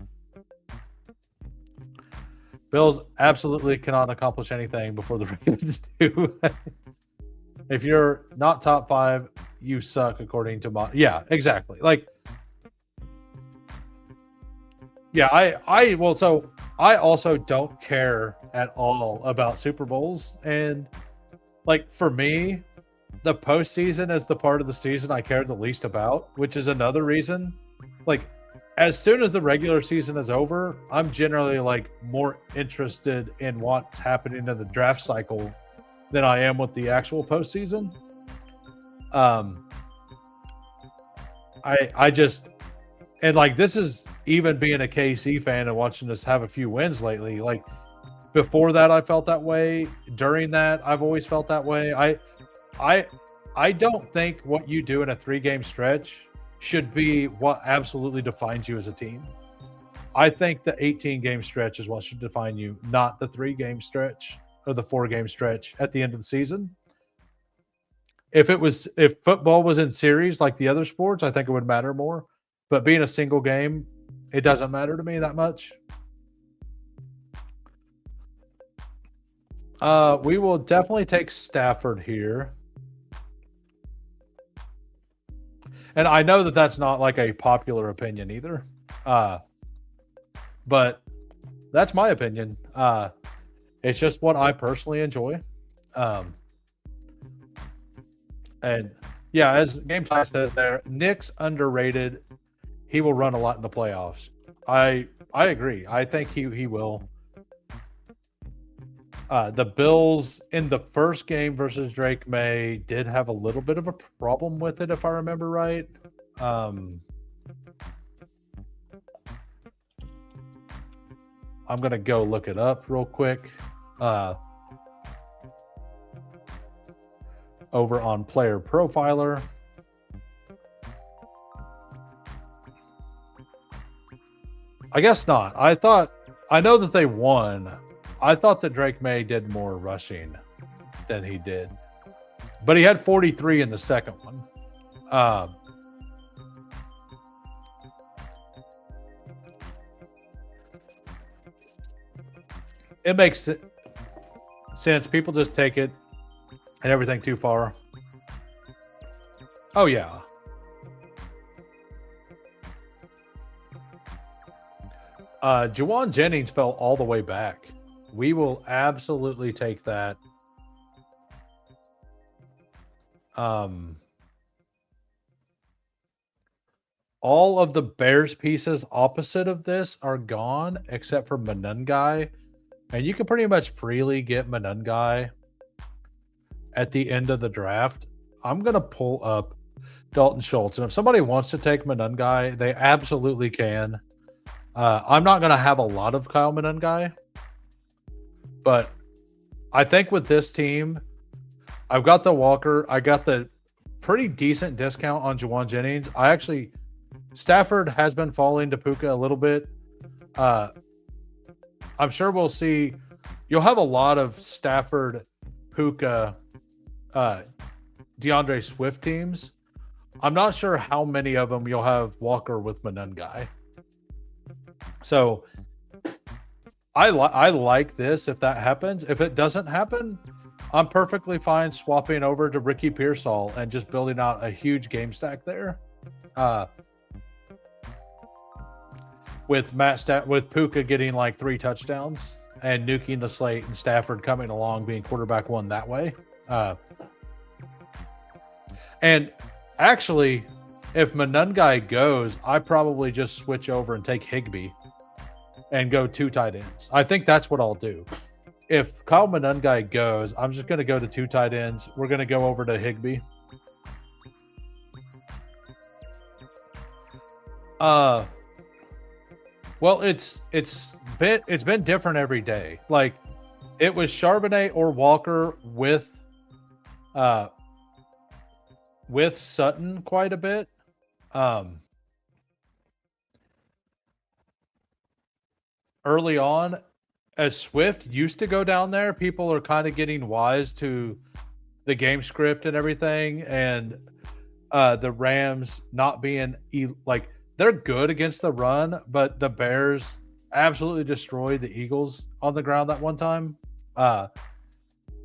Bills absolutely cannot accomplish anything before the Ravens do. If you're not top 5, you suck according to my... Yeah, exactly. Like, yeah, I also don't care at all about Super Bowls. And like for me, the postseason is the part of the season I care the least about, which is another reason. Like, as soon as the regular season is over, I'm generally like more interested in what's happening in the draft cycle than I am with the actual postseason. I just, and like this is even being a KC fan and watching us have a few wins lately. Like before that, I felt that way. During that, I've always felt that way. I don't think what you do in a 3-game stretch should be what absolutely defines you as a team. I think the 18-game stretch is what should define you, not the 3-game stretch or the 4-game stretch at the end of the season. If football was in series like the other sports, I think it would matter more. But being a single game, it doesn't matter to me that much. We will definitely take Stafford here. And I know that that's not like a popular opinion either. But that's my opinion. It's just what I personally enjoy. And yeah, as Game Time says there, Nick's underrated. He will run a lot in the playoffs. I agree. I think he will. The Bills in the first game versus Drake May did have a little bit of a problem with it, if I remember right. I'm gonna go look it up real quick. Over on Player Profiler. I guess not. I know that they won. I thought that Drake May did more rushing than he did, but he had 43 in the second one. It makes sense. People just take it and everything too far. Oh yeah. Juwan Jennings fell all the way back. We will absolutely take that. All of the Bears pieces opposite of this are gone, except for Manungai. And you can pretty much freely get Manungai at the end of the draft. I'm going to pull up Dalton Schultz. And if somebody wants to take Manungai, they absolutely can. I'm not going to have a lot of Kyle Manungai. But I think with this team, I've got the Walker. I got the pretty decent discount on Juwan Jennings. Stafford has been falling to Puka a little bit. I'm sure we'll see. You'll have a lot of Stafford, Puka, DeAndre Swift teams. I'm not sure how many of them you'll have Walker with Manungai. So I like this if that happens. If it doesn't happen, I'm perfectly fine swapping over to Ricky Pearsall and just building out a huge game stack there. With with Puka getting like 3 touchdowns and nuking the slate and Stafford coming along being quarterback one that way. And actually, if Manungai goes, I probably just switch over and take Higbee and go 2 tight ends. I think that's what I'll do. If Kyle Manungai goes, I'm just going to go to 2 tight ends. We're going to go over to Higbee. Well, it's been different every day. Like it was Charbonnet or Walker with Sutton quite a bit. Early on, as Swift used to go down there, people are kind of getting wise to the game script and everything, and the Rams not being like they're good against the run, but the Bears absolutely destroyed the Eagles on the ground that one time,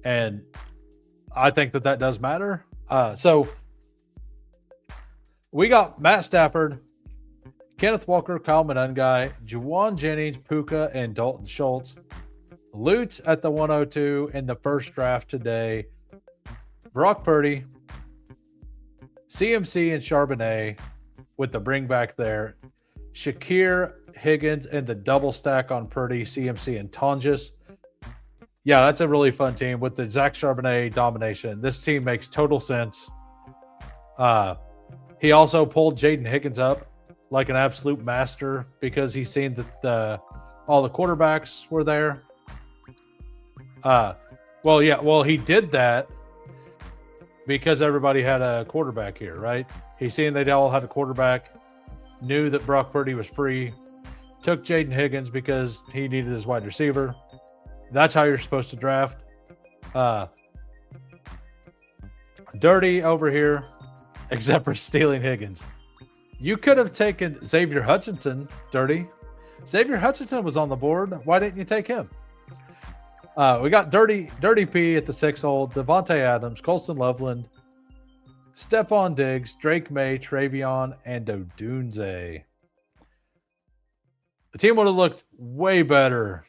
and I think that does matter. So we got Matt Stafford, Kenneth Walker, Kyle Manungai, Juwan Jennings, Puka, and Dalton Schultz. Lutz at the 102 in the first draft today. Brock Purdy, CMC and Charbonnet with the bring back there. Shakir, Higgins, and the double stack on Purdy, CMC, and Tonjes. Yeah, that's a really fun team with the Zach Charbonnet domination. This team makes total sense. He also pulled Jaden Higgins up like an absolute master because he's seen that all the quarterbacks were there. Well, he did that because everybody had a quarterback here, right? He's seen they all had a quarterback, knew that Brock Purdy was free, took Jaden Higgins because he needed his wide receiver. That's how you're supposed to draft. Dirty over here, except for stealing Higgins. You could have taken Xavier Hutchinson, Dirty. Xavier Hutchinson was on the board. Why didn't you take him? We got Dirty P at the 6 hole, Devontae Adams, Colston Loveland, Stephon Diggs, Drake May, Travion, and Odunze. The team would have looked way better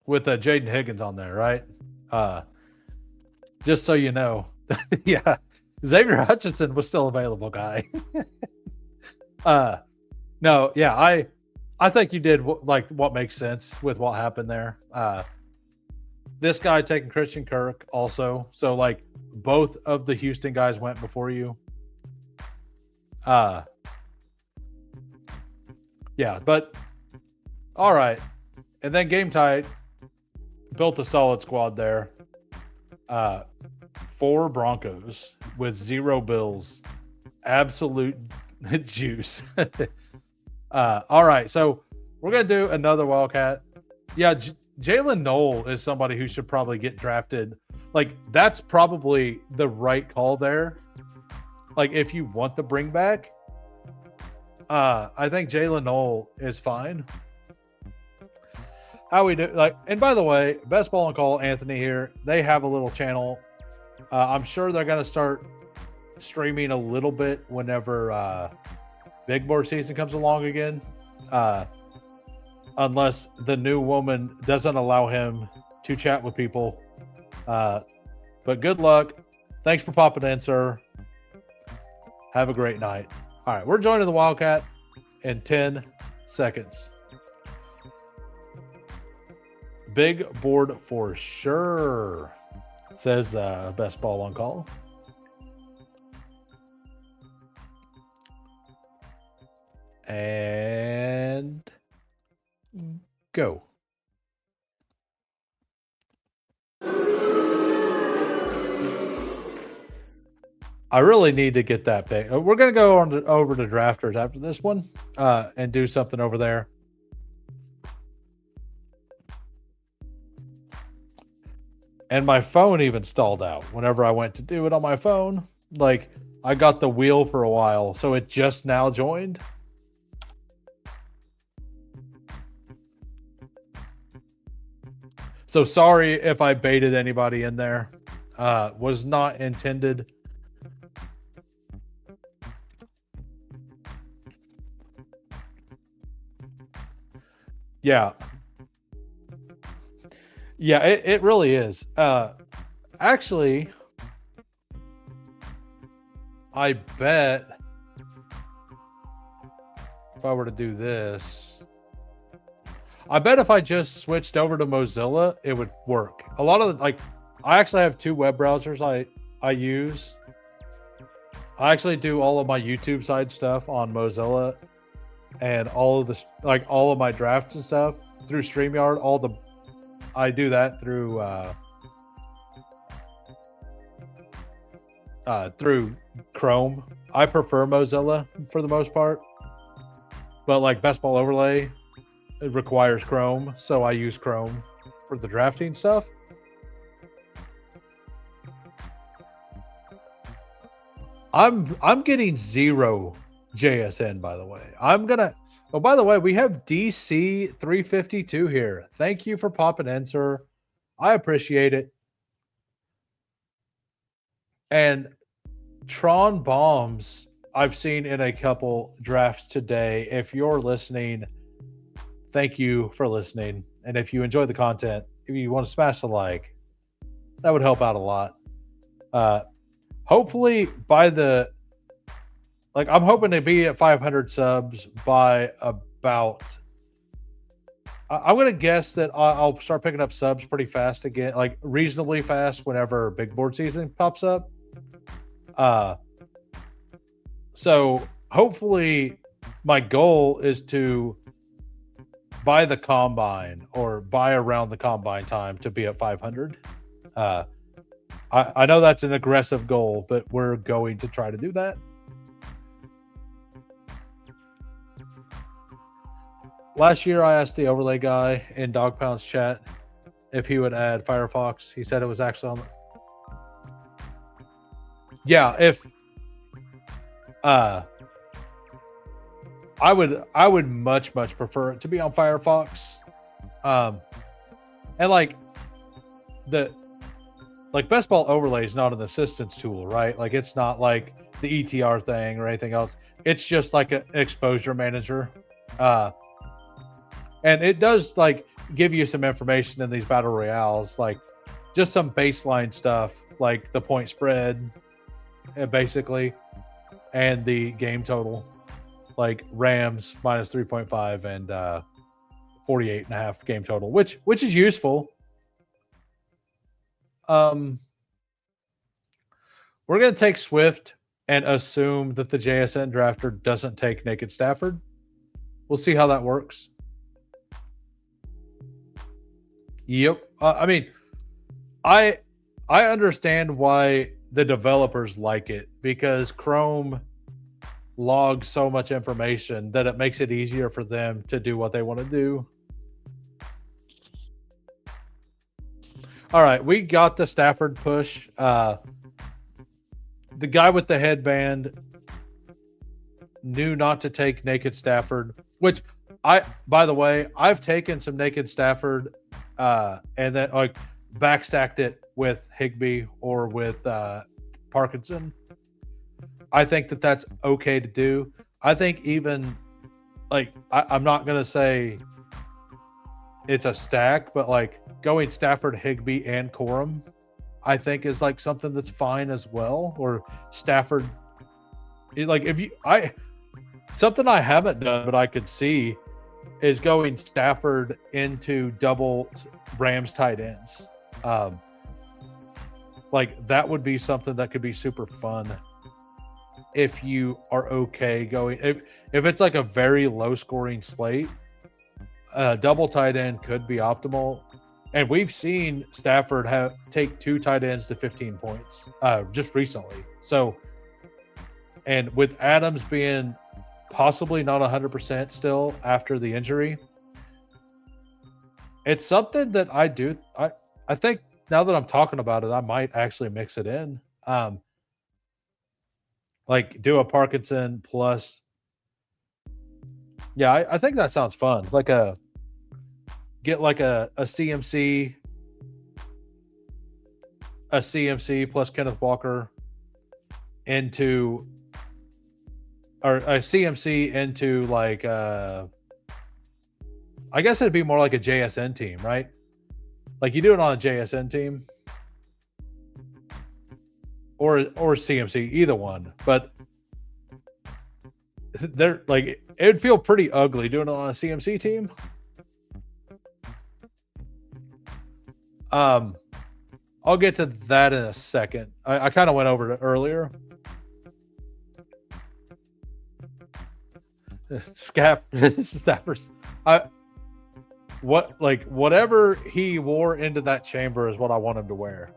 with Jaden Higgins on there, right? Just so you know. Yeah, Xavier Hutchinson was still available, guy. No, yeah, I think you did what makes sense with what happened there. This guy taking Christian Kirk also, so like both of the Houston guys went before you. Yeah, but all right, and then game tight built a solid squad there. 4 Broncos with 0 Bills. Absolute juice. All right, so we're going to do another Wildcat. Yeah, Jalen Noel is somebody who should probably get drafted. Like, that's probably the right call there. Like, if you want the bring back, I think Jalen Noel is fine. How we do, like, and by the way, Best Ball and Call, Anthony here, they have a little channel. I'm sure they're going to start streaming a little bit whenever big board season comes along again. Unless the new woman doesn't allow him to chat with people. But good luck. Thanks for popping in, sir. Have a great night. All right, we're joining the Wildcat in 10 seconds. Big board for sure, says Best Ball on Call. And go. I really need to get that big. We're going to go over to Drafters after this one and do something over there. And my phone even stalled out whenever I went to do it on my phone. Like, I got the wheel for a while, so it just now joined. So sorry if I baited anybody in there. Was not intended. Yeah. Yeah, it really is. Actually, I bet if I were to do this, I bet if I just switched over to Mozilla, it would work. A lot of I actually have 2 web browsers I use. I actually do all of my YouTube side stuff on Mozilla, and all of my drafts and stuff through StreamYard. I do that through Chrome. I prefer Mozilla for the most part, but like Best Ball Overlay, it requires Chrome, so I use Chrome for the drafting stuff. I'm getting 0 JSN, by the way. Oh, by the way, we have DC 352 here. Thank you for popping in, sir. I appreciate it. And Tron Bombs, I've seen in a couple drafts today. If you're listening, thank you for listening. And if you enjoy the content, if you want to smash the like, that would help out a lot. Hopefully I'm hoping to be at 500 subs by about, I'm going to guess that I'll start picking up subs pretty fast again, like reasonably fast whenever big board season pops up. So hopefully my goal is to buy the combine or buy around the combine time to be at 500. I know that's an aggressive goal, but we're going to try to do that. Last year, I asked the overlay guy in Dog Pound's chat if he would add Firefox. He said it was actually on. Yeah, if I would much prefer it to be on Firefox. And Best Ball Overlay is not an assistance tool, right? Like, it's not like the ETR thing or anything else. It's just like an exposure manager. And it does give you some information in these battle royales. just some baseline stuff like the point spread, basically, and the game total, like Rams minus 3.5 and 48.5 game total, which is useful. We're gonna take Swift and assume that the JSN drafter doesn't take Naked Stafford. We'll see how that works. Yep. I mean, I understand why the developers like it, because Chrome logs so much information that it makes it easier for them to do what they want to do. All right, we got the Stafford push. The guy with the headband knew not to take Naked Stafford, which by the way, I've taken some Naked Stafford and then like backstacked it with Higbee or with Parkinson. I think that that's okay to do. I think even like I'm not gonna say it's a stack, but like going Stafford, Higbee, and Corum, I think is like something that's fine as well. Or Stafford, like something I haven't done but I could see is going Stafford into double Rams tight ends. Like that would be something that could be super fun if you are okay going. If it's like a very low scoring slate, double tight end could be optimal. And we've seen Stafford take 2 tight ends to 15 points just recently. So, and with Adams being possibly not 100% still after the injury, it's something that I think now that I'm talking about it, I might actually mix it in. Like do a Parkinson plus. Yeah, I think that sounds fun. Like get like a CMC plus Kenneth Walker into, or a CMC into like I guess it'd be more like a JSN team, right? Like you do it on a JSN team or CMC, either one. But they're like, it would feel pretty ugly doing it on a CMC team. I'll get to that in a second. I kind of went over it earlier. Staffers. Whatever he wore into that chamber is what I want him to wear.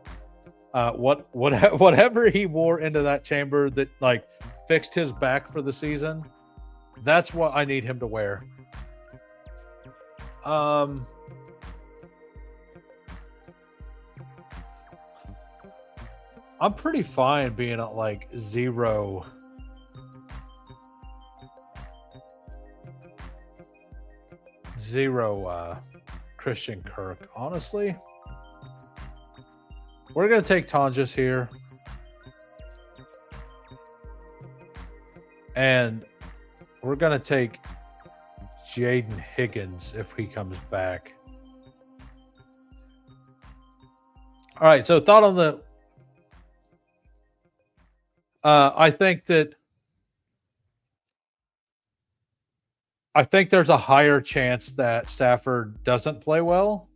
Whatever he wore into that chamber that like fixed his back for the season, that's what I need him to wear. I'm pretty fine being at like 0. Christian Kirk, honestly. We're going to take Tonjes here. And we're going to take Jaden Higgins if he comes back. All right, so thought on the... I think there's a higher chance that Stafford doesn't play well.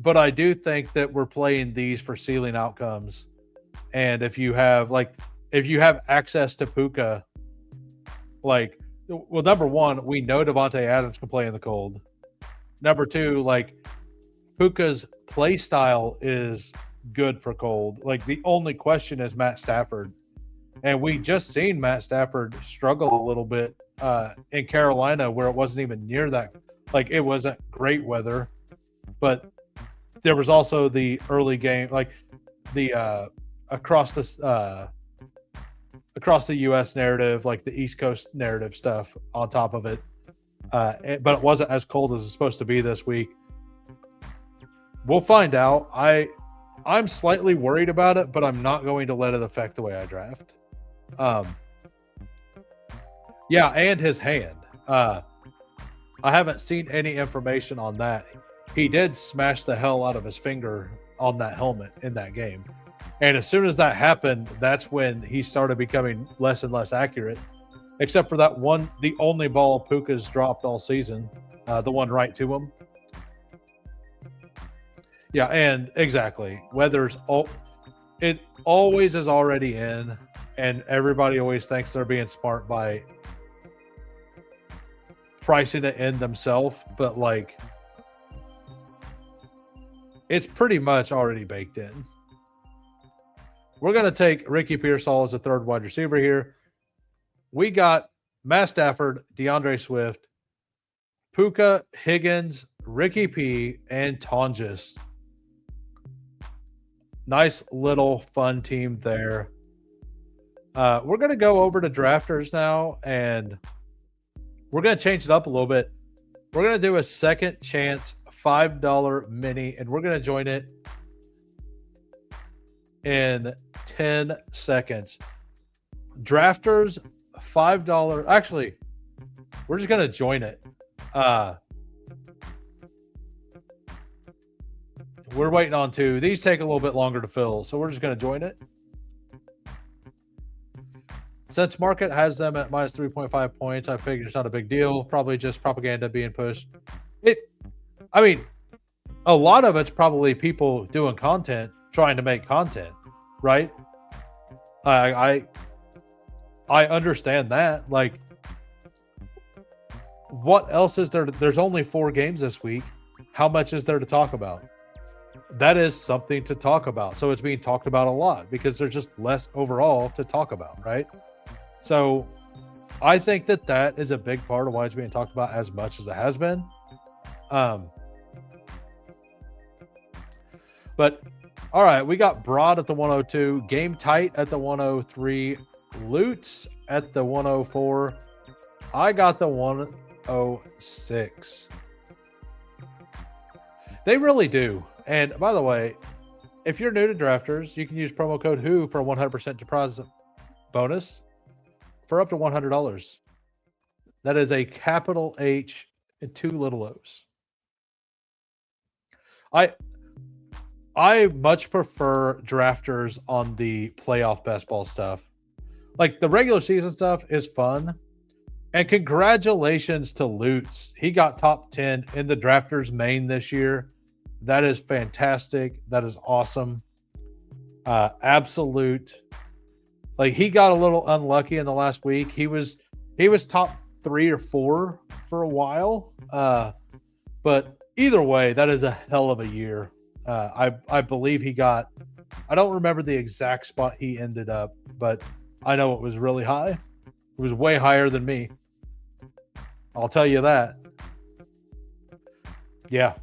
But I do think that we're playing these for ceiling outcomes. And if you have access to Puka, like, well, number one, we know Devontae Adams can play in the cold. Number two, like, Puka's play style is good for cold. Like, the only question is Matt Stafford. And we just seen Matt Stafford struggle a little bit in Carolina, where it wasn't even near that. Like, it wasn't great weather, but there was also the early game, like the across the U.S. narrative, like the East Coast narrative stuff on top of it. But it wasn't as cold as it's supposed to be this week. We'll find out. I'm slightly worried about it, but I'm not going to let it affect the way I draft. Yeah, and his hand. I haven't seen any information on that. he did smash the hell out of his finger on that helmet in that game. And as soon as that happened, that's when he started becoming less and less accurate. Except for that one, the only ball Puka's dropped all season, the one right to him. Yeah, and exactly. It always is already in, and everybody always thinks they're being smart by pricing it in themselves, but like it's pretty much already baked in. We're going to take Ricky Pearsall as a third wide receiver here. We got Matt Stafford, DeAndre Swift, Puka, Higgins, Ricky P, and Tonjes. Nice little fun team there. We're going to go over to drafters now, and we're going to change it up a little bit. We're going to do a second chance $5 mini, and we're going to join it in 10 seconds. Drafters, $5. Actually, we're just going to join it. We're waiting on two. These take a little bit longer to fill, so we're just going to join it. Since market has them at minus 3.5 points, I figure it's not a big deal. Probably just propaganda being pushed. I mean, a lot of it's probably people doing content, trying to make content, right? I understand that. Like, what else is there? There's only 4 games this week. How much is there to talk about? That is something to talk about. So it's being talked about a lot because there's just less overall to talk about, right? So I think that is a big part of why it's being talked about as much as it has been. But all right, we got Broad at the 102, Game Tight at the 103, Lutz at the 104. I got the 106. They really do. And by the way, if you're new to drafters, you can use promo code WHO for a 100% deposit bonus for up to $100. That is a capital H and 2 little O's. I much prefer drafters on the playoff best ball stuff. Like, the regular season stuff is fun. And congratulations to Lutz. He got top 10 in the drafters main this year. That is fantastic. That is awesome. Absolute. Like, he got a little unlucky in the last week. He was top 3 or 4 for a while. But either way, that is a hell of a year. I believe he got, I don't remember the exact spot he ended up, but I know it was really high. It was way higher than me. I'll tell you that. Yeah.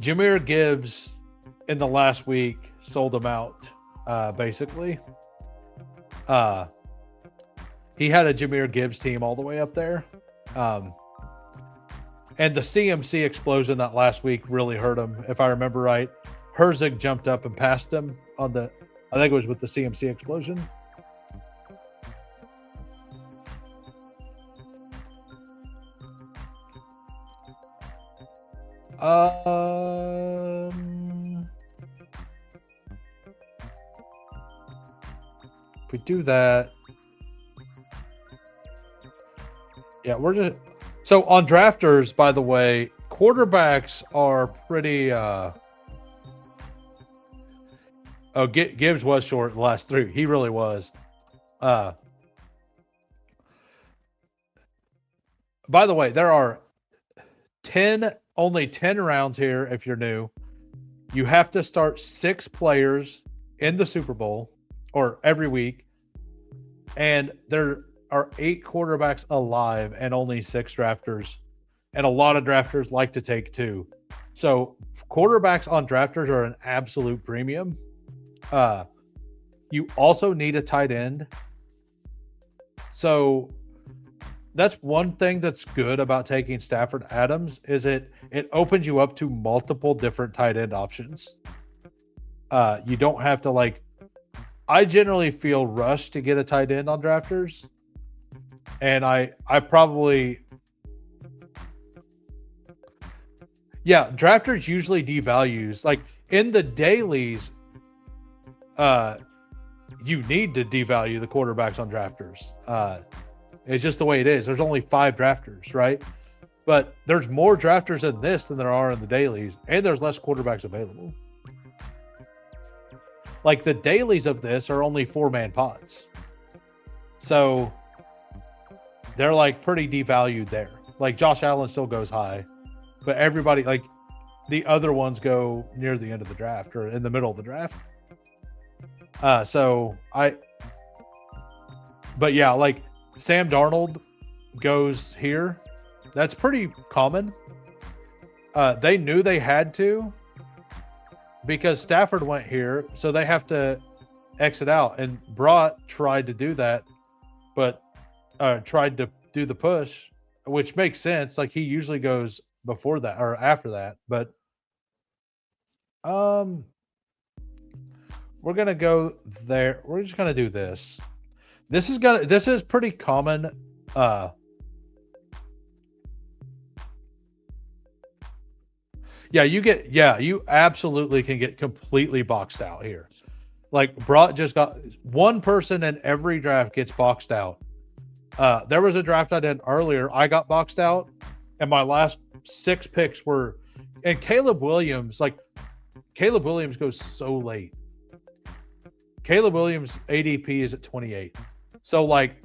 Jahmyr Gibbs in the last week sold him out, basically. He had a Jahmyr Gibbs team all the way up there. And the CMC explosion that last week really hurt him, if I remember right. Herzig jumped up and passed him on I think it was with the CMC explosion. If we do that, yeah, we're just so on drafters. By the way, quarterbacks are pretty. Gibbs was short the last 3. He really was. By the way, there are only 10 rounds here if you're new. You have to start 6 players in the Super Bowl or every week. And there are 8 quarterbacks alive and only 6 drafters. And a lot of drafters like to take 2. So quarterbacks on drafters are an absolute premium. You also need a tight end. So that's one thing that's good about taking Stafford Adams is it opens you up to multiple different tight end options. You don't have to I generally feel rushed to get a tight end on drafters. And I probably Yeah, drafters usually devalues. Like in the dailies, you need to devalue the quarterbacks on drafters. It's just the way it is. There's only 5 drafters, right? But there's more drafters in this than there are in the dailies, and there's less quarterbacks available. Like the dailies of this are only 4-man pods. So they're like pretty devalued there. Like Josh Allen still goes high, but everybody, like the other ones, go near the end of the draft or in the middle of the draft. But yeah, like Sam Darnold goes here. That's pretty common. They knew they had to because Stafford went here, so they have to exit out. And Brought tried to do that, but tried to do the push, which makes sense. Like he usually goes before that or after that. But we're gonna go there. We're just gonna do this. This is pretty common. Yeah, you absolutely can get completely boxed out here. Like Brought just got one person in every draft gets boxed out. There was a draft I did earlier. I got boxed out, and my last 6 picks were, and Caleb Williams goes so late. Caleb Williams ADP is at 28. So like,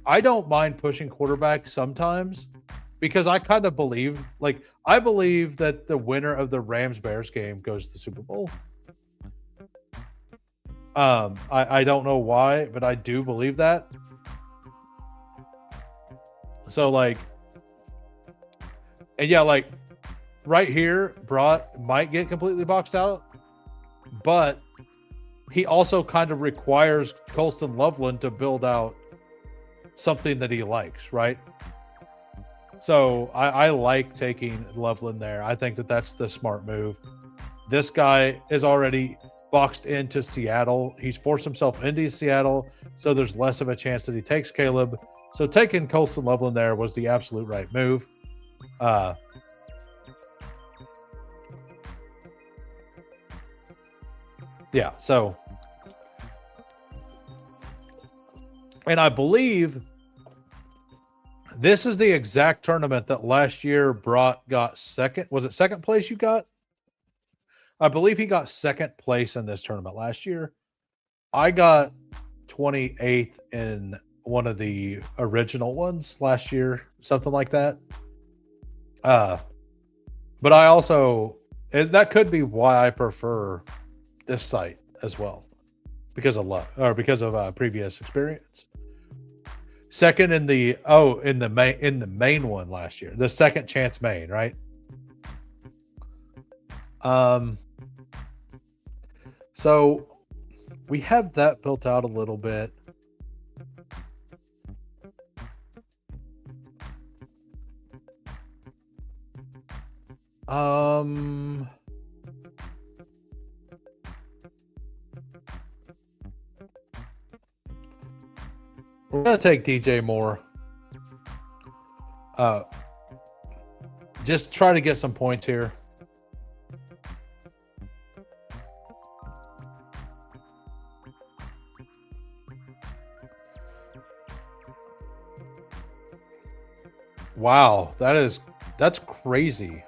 I don't mind pushing quarterback sometimes because I kind of believe, like, I believe that the winner of the Rams-Bears game goes to the Super Bowl. I don't know why, but I do believe that. So like, and yeah, like right here, Brought might get completely boxed out, but he also kind of requires Colston Loveland to build out something that he likes, right? So I like taking Loveland there. I think that that's the smart move. This guy is already boxed into Seattle. He's forced himself into Seattle, so there's less of a chance that he takes Caleb. So taking Colston Loveland there was the absolute right move. Yeah, so, and I believe this is the exact tournament that last year Brought got second. Was it second place you got? I believe he got second place in this tournament last year. I got 28th in one of the original ones last year, something like that. But I also, that could be why I prefer this site as well, because of luck or because of previous experience. Second in the main one last year, the second chance main, right? So we have that built out a little bit. We're gonna take DJ Moore. Just try to get some points here. Wow, that's crazy.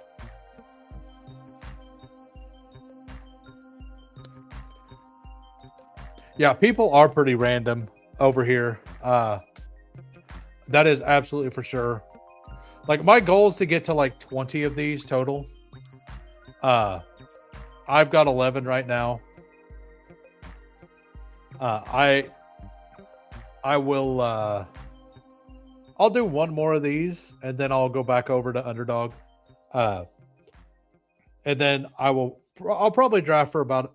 Yeah, people are pretty random over here. That is absolutely for sure. Like my goal is to get to like 20 of these total. I've got 11 right now. I will I'll do one more of these and then I'll go back over to Underdog. And then I'll probably draft for about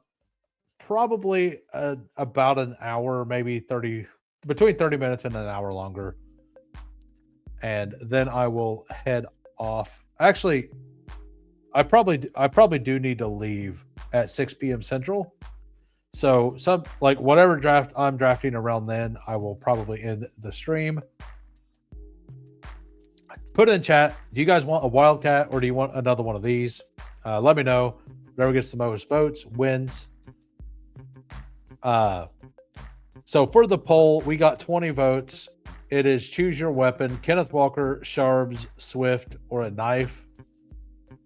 an hour, maybe 30, between 30 minutes and an hour longer. And then I will head off. Actually, I probably do need to leave at 6 p.m. Central. So whatever draft I'm drafting around then, I will probably end the stream. Put in chat, do you guys want a Wildcat or do you want another one of these? Let me know. Whoever gets the most votes wins. So for the poll, we got 20 votes. It is choose your weapon: Kenneth Walker, Sharbs, Swift, or a knife.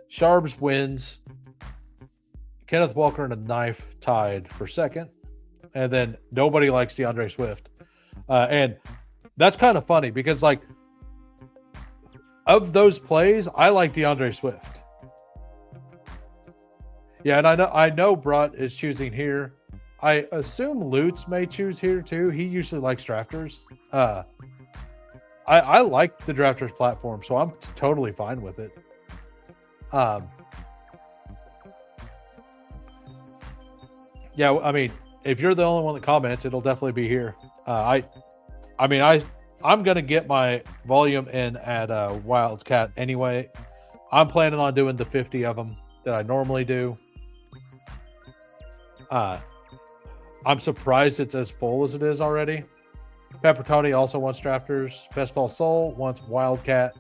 Sharbs wins. Kenneth Walker and a knife tied for second. And then nobody likes DeAndre Swift. And that's kind of funny because, like, of those plays, I like DeAndre Swift. Yeah, and I know Brutt is choosing here. I assume Lutz may choose here too. He usually likes drafters. I like the drafters platform, so I'm totally fine with it. Yeah, I mean, if you're the only one that comments, it'll definitely be here. I'm gonna get my volume in at Wildcat anyway. I'm planning on doing the 50 of them that I normally do. I'm surprised it's as full as it is already. Pepper Tony also wants drafters. Best Ball Soul wants Wildcat.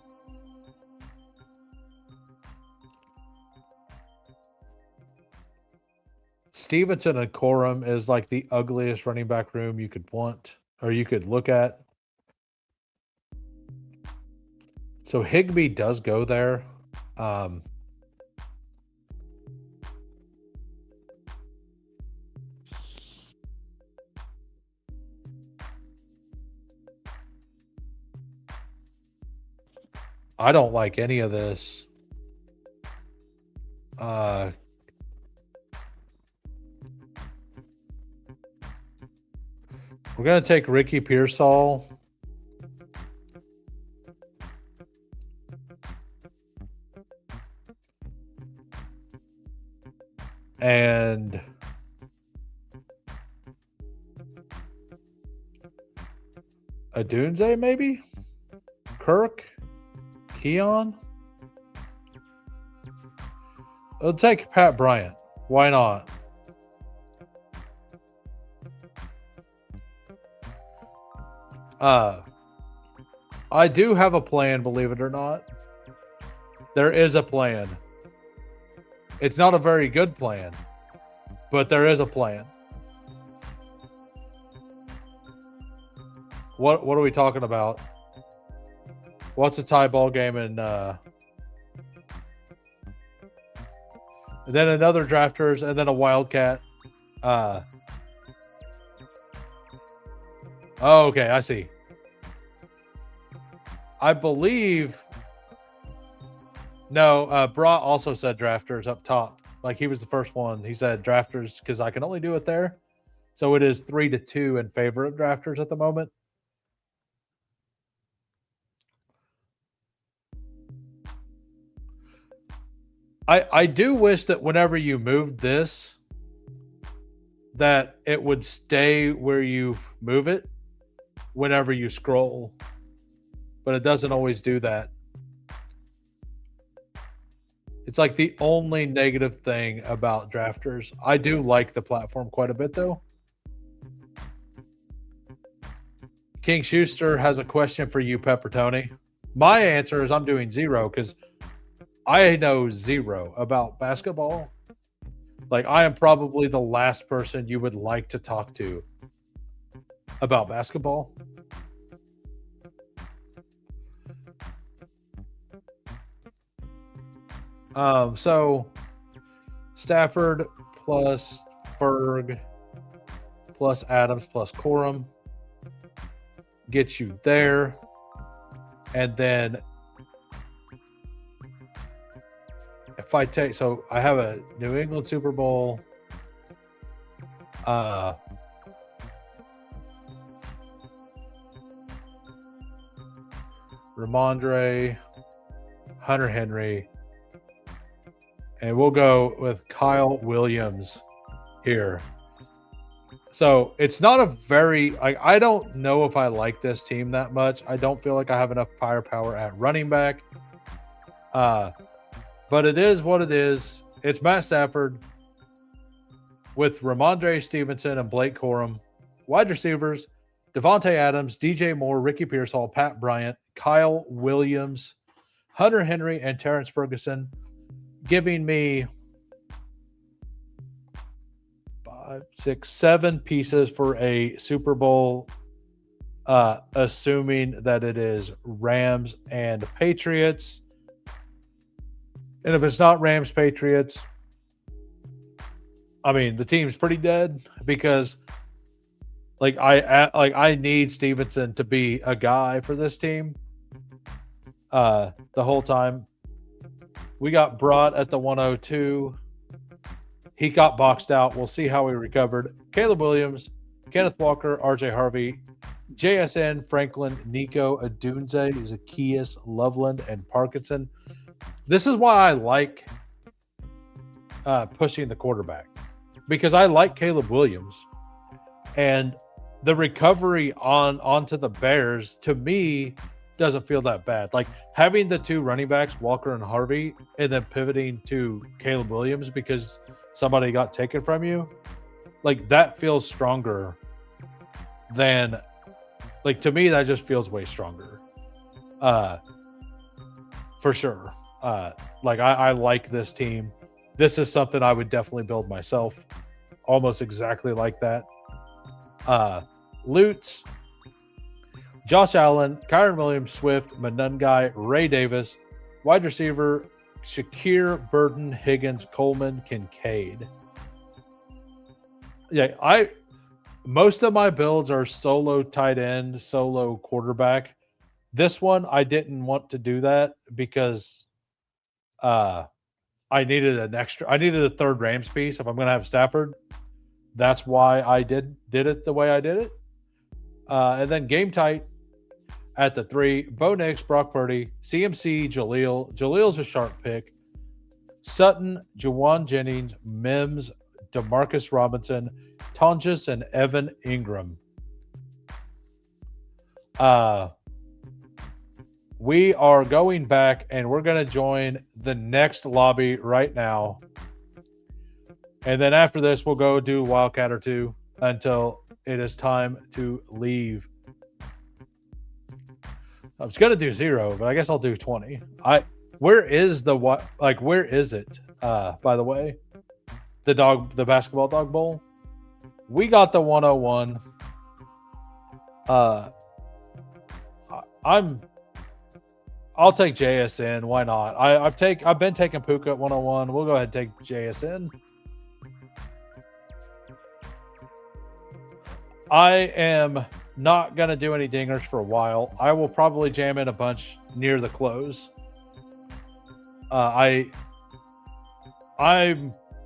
Stevenson and Corum is like the ugliest running back room you could want or you could look at. So Higbee does go there. I don't like any of this. We're going to take Ricky Pearsall. And Adunze, maybe? Kirk? Keon? I'll take Pat Bryant. Why not? I do have a plan, believe it or not. There is a plan. It's not a very good plan, but there is a plan. What are we talking about? What's a tie ball game and then another drafters and then a Wildcat. Oh, okay, I see. I believe. No, Bra also said drafters up top. Like he was the first one. He said drafters because I can only do it there. So it is 3-2 in favor of drafters at the moment. I do wish that whenever you moved this, that it would stay where you move it whenever you scroll. But it doesn't always do that. It's like the only negative thing about drafters. I do like the platform quite a bit, though. King Schuster has a question for you, Pepper Tony. My answer is I'm doing 0 because I know 0 about basketball. Like, I am probably the last person you would like to talk to about basketball. So Stafford plus Ferg plus Adams plus Corum gets you there. And then if I take, so I have a New England Super Bowl, Ramondre, Hunter Henry, and we'll go with Kyle Williams here. So it's not a very, I don't know if I like this team that much. I don't feel like I have enough firepower at running back. But it is what it is. It's Matt Stafford with Ramondre Stevenson and Blake Corum. Wide receivers, Devontae Adams, DJ Moore, Ricky Pearsall, Pat Bryant, Kyle Williams, Hunter Henry, and Terrence Ferguson. giving me 5, 6, 7 pieces for a Super Bowl, assuming that it is Rams and Patriots. And if it's not Rams Patriots, I mean the team's pretty dead because I need Stevenson to be a guy for this team. The whole time. We got Brott at the 102. He got boxed out. We'll see how he recovered. Caleb Williams, Kenneth Walker, RJ Harvey, JSN, Franklin, Nico, Adunze, Zacchaeus, Loveland, and Parkinson. This is why I like pushing the quarterback, because I like Caleb Williams, and the recovery onto the Bears, to me, doesn't feel that bad. Like having the two running backs, Walker and Harvey, and then pivoting to Caleb Williams because somebody got taken from you, like that feels stronger than, like, to me that just feels way stronger. For sure. Like I like this team. This is something I would definitely build myself, almost exactly like that. Lutz, Josh Allen, Kyron Williams, Swift, Monungai, Ray Davis, wide receiver, Shakir, Burton, Higgins, Coleman, Kincaid. Yeah, most of my builds are solo tight end, solo quarterback. This one, I didn't want to do that because I needed a third Rams piece if I'm going to have Stafford. That's why I did it the way I did it. And then game tight at the 3, Bo Nix, Brock Purdy, CMC, Jaleel. Jaleel's a sharp pick. Sutton, Juwan Jennings, Mims, Demarcus Robinson, Tonjes, and Evan Ingram. We are going back and we're going to join the next lobby right now. And then after this, we'll go do Wildcat or 2 until it is time to leave. I was gonna do 0, but I guess I'll do 20. Where is it? By the way, the basketball dog bowl. We got the 101. I'll take JSN. Why not? I've been taking Puka at 101. We'll go ahead and take JSN. I am not going to do any dingers for a while. I will probably jam in a bunch near the close. I'm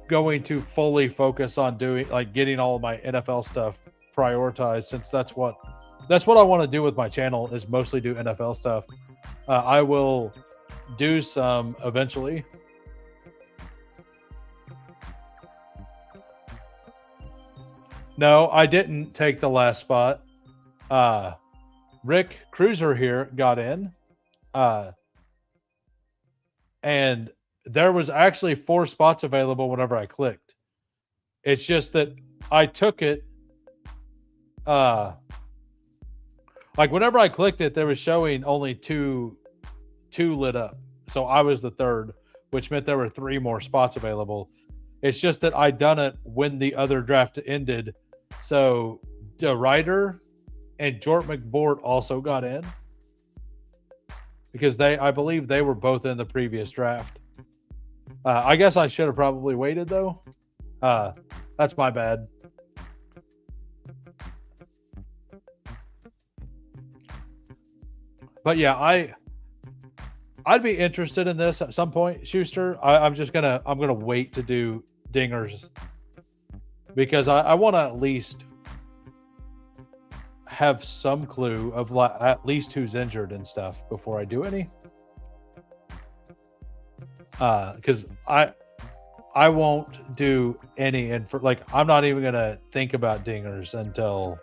going to fully focus on getting all of my NFL stuff prioritized, since that's what I want to do with my channel, is mostly do NFL stuff. I will do some eventually. No, I didn't take the last spot. Rick Cruiser here got in. And there was actually 4 spots available whenever I clicked. It's just that I took it. Like whenever I clicked it, there was showing only two lit up. So I was the third, which meant there were 3 more spots available. It's just that I done it when the other draft ended. So DeRuyter and Jort McBoard also got in because I believe they were both in the previous draft. I guess I should have probably waited though. That's my bad. But yeah, I'd be interested in this at some point, Schuster. I'm gonna wait to do dingers because I want to at least have some clue of at least who's injured and stuff before I do any. Because I won't do any, and I'm not even gonna think about dingers until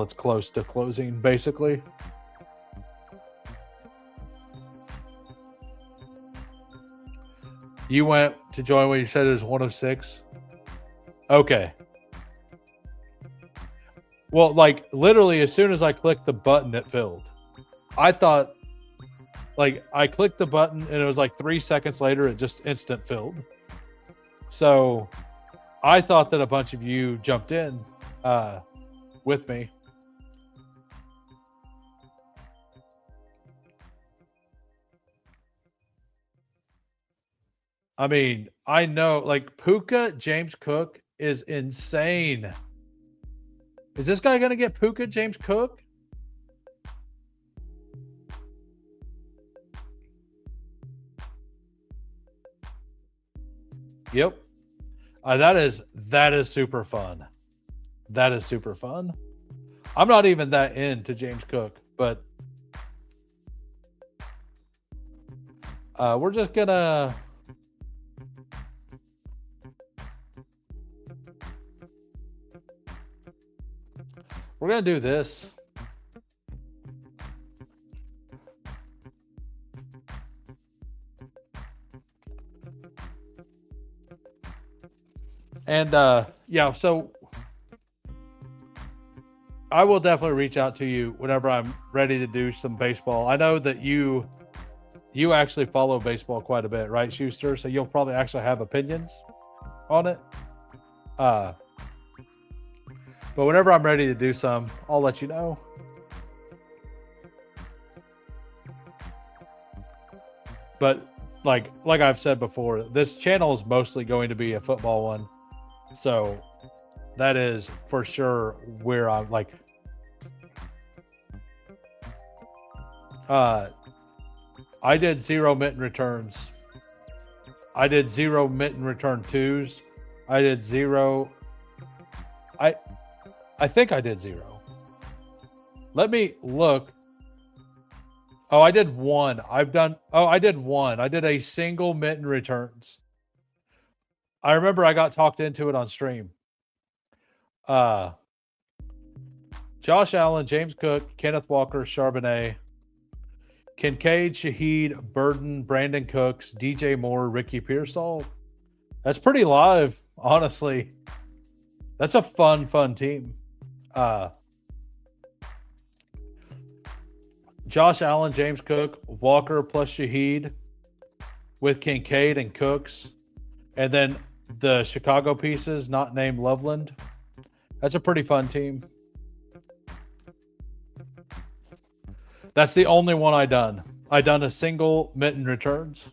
it's close to closing, basically. You went to join when you said it was 1 of 6. Okay. Well, literally as soon as I clicked the button, it filled. I thought Like I clicked the button and it was like 3 seconds later it just instant filled. So I thought that a bunch of you jumped in with me. I mean, I know like Puka James Cook is insane. Is this guy gonna get Puka James Cook? Yep. That is super fun. That is super fun. I'm not even that into James Cook, but we're just gonna do this. And yeah, so I will definitely reach out to you whenever I'm ready to do some baseball. I know that you actually follow baseball quite a bit, right, Schuster? So you'll probably actually have opinions on it. But whenever I'm ready to do some, I'll let you know. But like I've said before, this channel is mostly going to be a football one. So that is for sure where I'm like I did 0 mitten returns. I did 0 mitten return 2s. I did 0. I think I did 0. Let me look. Oh, I did 1. I did 1. I did a single mitten returns. I remember I got talked into it on stream. Josh Allen, James Cook, Kenneth Walker, Charbonnet, Kincaid, Shaheed, Burden, Brandon Cooks, DJ Moore, Ricky Pearsall. That's pretty live, honestly. That's a fun team. Josh Allen, James Cook, Walker plus Shaheed with Kincaid and Cooks. And then the Chicago pieces, not named Loveland. That's a pretty fun team. That's the only one I done. I done a single mitten returns.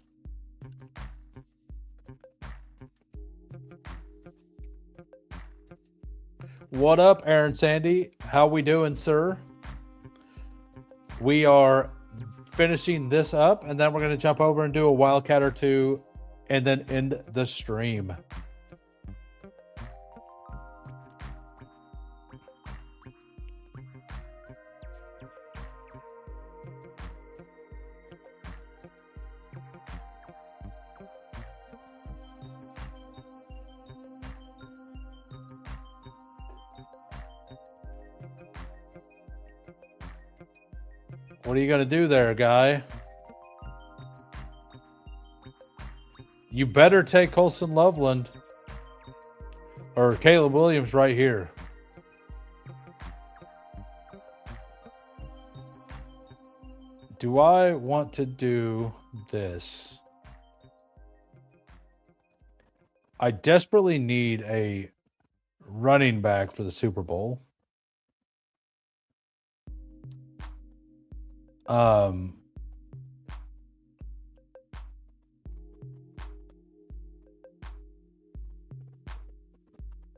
What up, Aaron Sandy? How we doing, sir? We are finishing this up, and then we're going to jump over and do a Wildcat or two, and then end the stream. What are you going to do there, guy? You better take Colson Loveland or Caleb Williams right here. Do I want to do this? I desperately need a running back for the Super Bowl.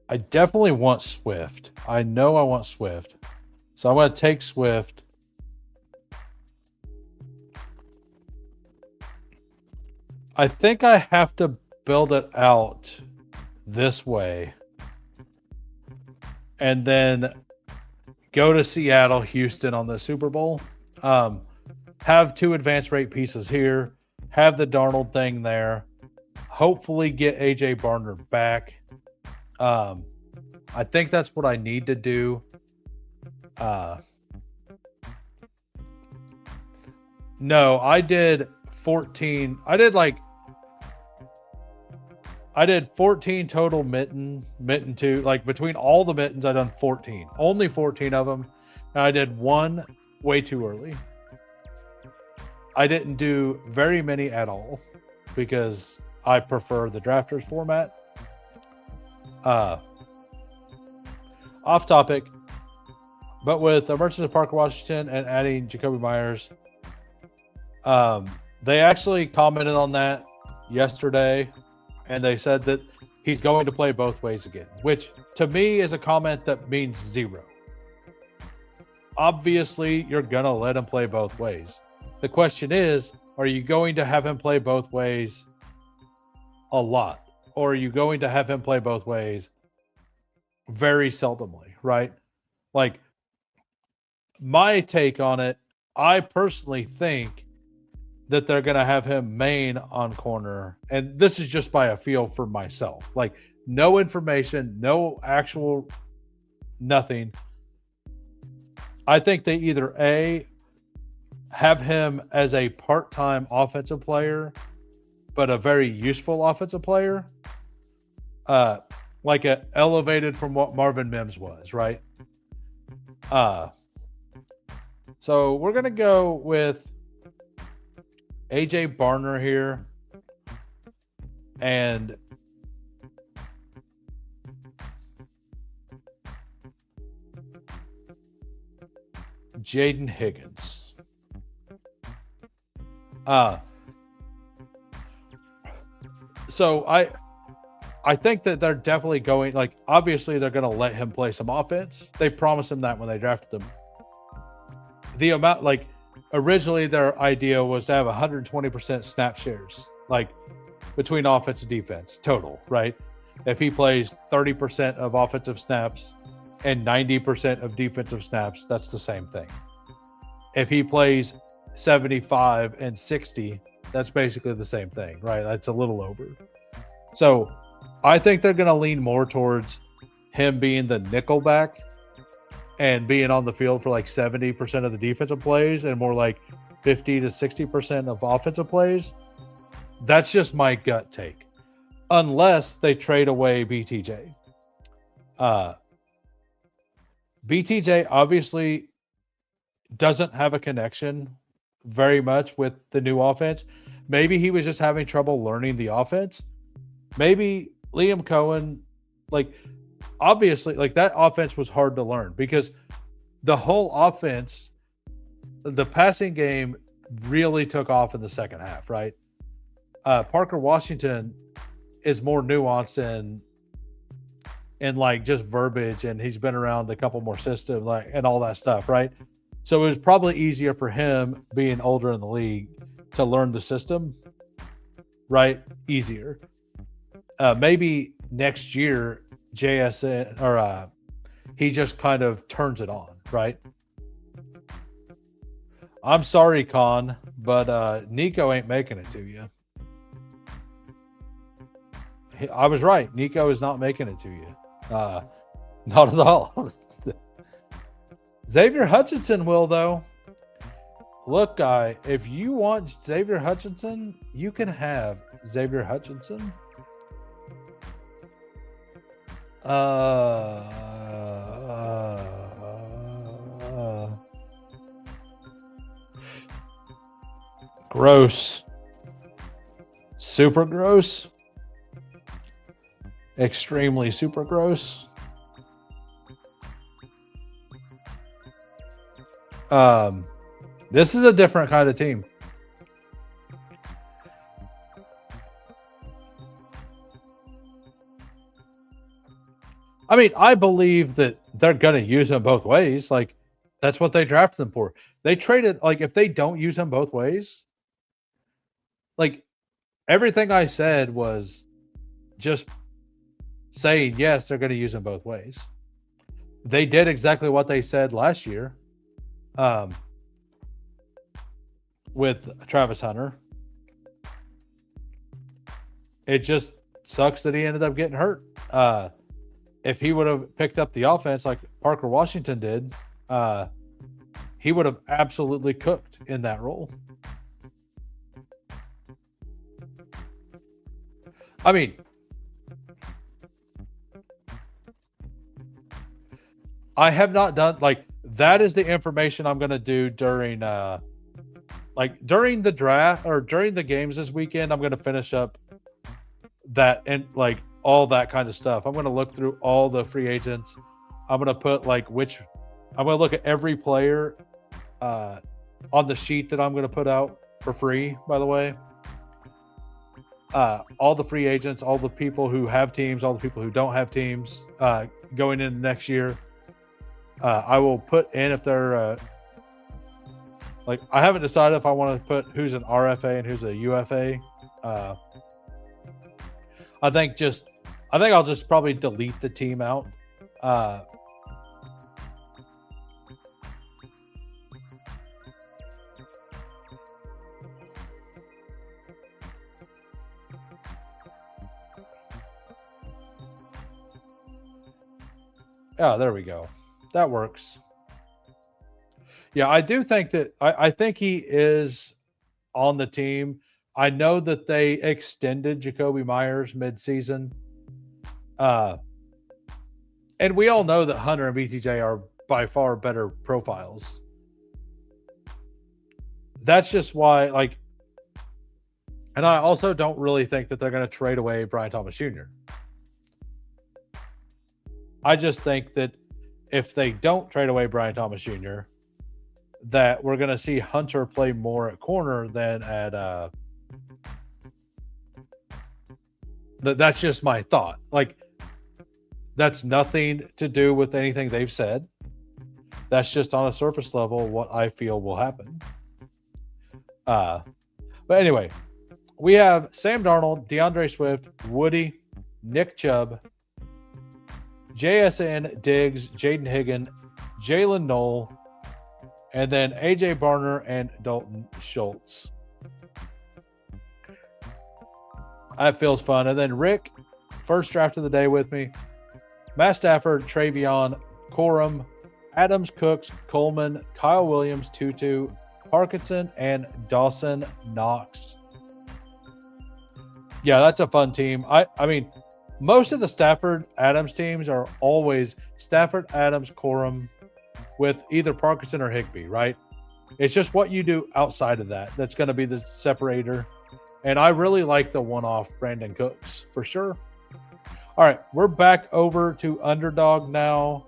I definitely want Swift. I know I want Swift. So I'm going to take Swift. I think I have to build it out this way. And then go to Seattle, Houston on the Super Bowl. Have 2 advanced rate pieces here. Have the Darnold thing there. Hopefully get AJ Barner back. I think that's what I need to do. No, I did 14. I did 14 total mitten 2. Like between all the mittens, I done 14. Only 14 of them. And I did 1 way too early. I didn't do very many at all because I prefer the drafters format. Off topic, but with the emergence of Parker Washington and adding Jacoby Myers, they actually commented on that yesterday, and they said that he's going to play both ways again, which to me is a comment that means zero. Obviously, you're going to let him play both ways. The question is, are you going to have him play both ways a lot? Or are you going to have him play both ways very seldomly, right? Like, my take on it, I personally think that they're going to have him main on corner. And this is just by a feel for myself. Like, no information, no actual nothing. I think they either A, have him as a part-time offensive player, but a very useful offensive player, like a elevated from what Marvin Mims was, right? So we're going to go with AJ Barner here and Jaden Higgins. So I think that they're definitely going, like, obviously they're going to let him play some offense. They promised him that when they drafted him. The amount, like, originally their idea was to have 120% snap shares, like, between offense and defense total, right? If he plays 30% of offensive snaps and 90% of defensive snaps, that's the same thing. If he plays 75 and 60, that's basically the same thing, right? That's a little over. So I think they're going to lean more towards him being the nickel back and being on the field for like 70% of the defensive plays and more like 50 to 60% of offensive plays. That's just my gut take. Unless they trade away BTJ. BTJ obviously doesn't have a connection very much with the new offense. Maybe he was just having trouble learning the offense. Maybe Liam Cohen, like, obviously, like, that offense was hard to learn because the whole offense, the passing game really took off in the second half, right? Parker Washington is more nuanced and like just verbiage, and he's been around a couple more systems, like, and all that stuff, right? So it was probably easier for him being older in the league to learn the system, right? Easier. Maybe next year, JSN or he just kind of turns it on, right? I'm sorry, Con, but Nico ain't making it to you. I was right. Nico is not making it to you. Not at all. Xavier Hutchinson will, though. Look, guy, if you want Xavier Hutchinson, you can have Xavier Hutchinson. Gross. Super gross. Extremely super gross. This is a different kind of team. I mean, I believe that they're going to use him both ways. Like, that's what they drafted them for. They traded, like, if they don't use him both ways, like, everything I said was just saying, yes, they're going to use him both ways. They did exactly what they said last year with Travis Hunter. It just sucks that he ended up getting hurt. If he would have picked up the offense like Parker Washington did, he would have absolutely cooked in that role. I mean, I have not done, like, that is the information I'm going to do during like during the draft or during the games this weekend, I'm going to finish up that and like all that kind of stuff. I'm going to look through all the free agents. I'm going to put like I'm going to look at every player on the sheet that I'm going to put out for free, by the way. All the free agents, all the people who have teams, all the people who don't have teams going into next year. I will put in if they're like, I haven't decided if I want to put who's an RFA and who's a UFA. I think I'll just probably delete the team out. Oh, there we go. That works. Yeah, I do think that I think he is on the team. I know that they extended Jacoby Myers midseason. And we all know that Hunter and BTJ are by far better profiles. That's just why, like, and I also don't really think that they're going to trade away Brian Thomas Jr. I just think that if they don't trade away Brian Thomas Jr., that we're going to see Hunter play more at corner than at that's just my thought. Like, that's nothing to do with anything they've said. That's just on a surface level what I feel will happen. But anyway, we have Sam Darnold, DeAndre Swift, Woody, Nick Chubb, JSN, Diggs, Jaden Higgin, Jalen Knoll, and then AJ Barner and Dalton Schultz. That feels fun. And then Rick, first draft of the day with me. Matt Stafford, Travion, Corum, Adams, Cooks, Coleman, Kyle Williams, Tutu, Parkinson, and Dawson Knox. Yeah, that's a fun team. I mean, most of the Stafford Adams teams are always Stafford, Adams, Corum with either Parkinson or Higbee, right? It's just what you do outside of that that's going to be the separator. And I really like the one-off Brandon Cooks for sure. All right, we're back over to Underdog now.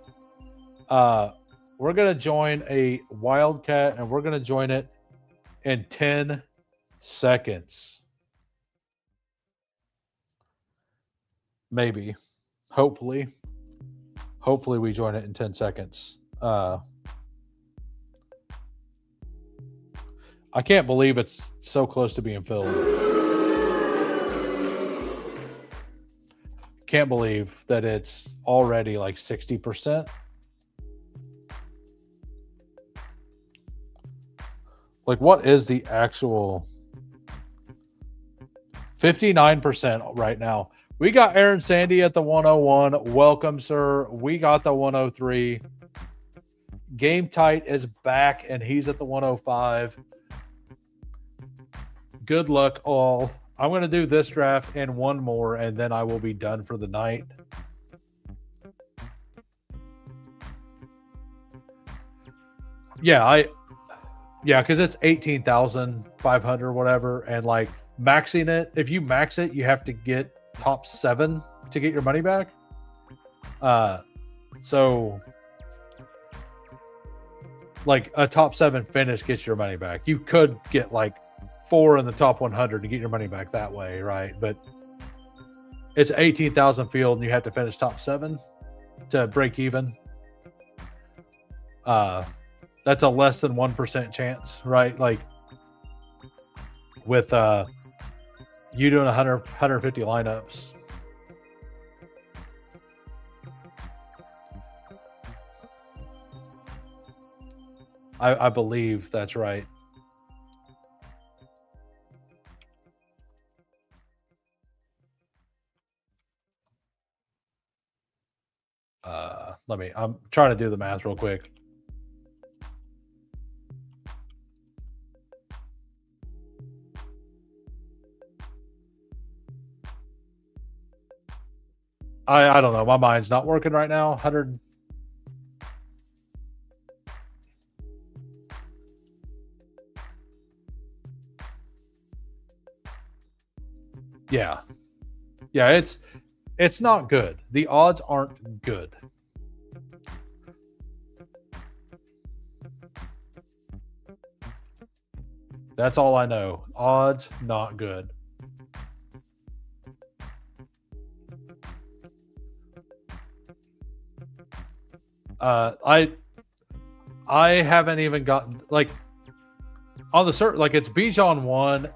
We're going to join a Wildcat, and we're going to join it in 10 seconds. Maybe. Hopefully we join it in 10 seconds. I can't believe it's so close to being filled. Can't believe that it's already like 60%. Like, what is the actual 59% right now? We got Aaron Sandy at the 101. Welcome, sir. We got the 103. Game Tight is back, and he's at the 105. Good luck, all. I'm going to do this draft and one more, and then I will be done for the night. Yeah, because it's 18,500 whatever, and like maxing it, if you max it, you have to get top 7 to get your money back. So like a top 7 finish gets your money back. You could get like 4 in the top 100 to get your money back that way, right? But it's 18,000 field and you have to finish top 7 to break even. That's a less than 1% chance, right? Like with you doing 150 lineups. I believe that's right. I'm trying to do the math real quick. I don't know. My mind's not working right now. 100. Yeah. Yeah, it's not good. The odds aren't good. That's all I know. Odds not good. I haven't even gotten like on the certain like it's Bijan 1.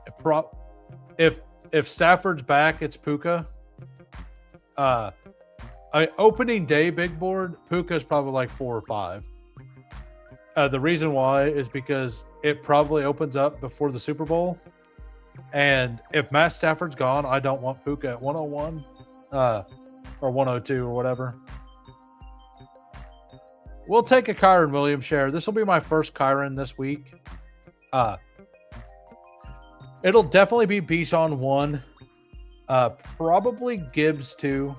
If Stafford's back, it's Puka. Opening day big board, Puka's probably like 4 or 5. The reason why is because it probably opens up before the Super Bowl, and if Matt Stafford's gone, I don't want Puka at 101, or 102 or whatever. We'll take a Kyron Williams share. This will be my first Kyron this week. It'll definitely be Bijan 1, probably Gibbs 2,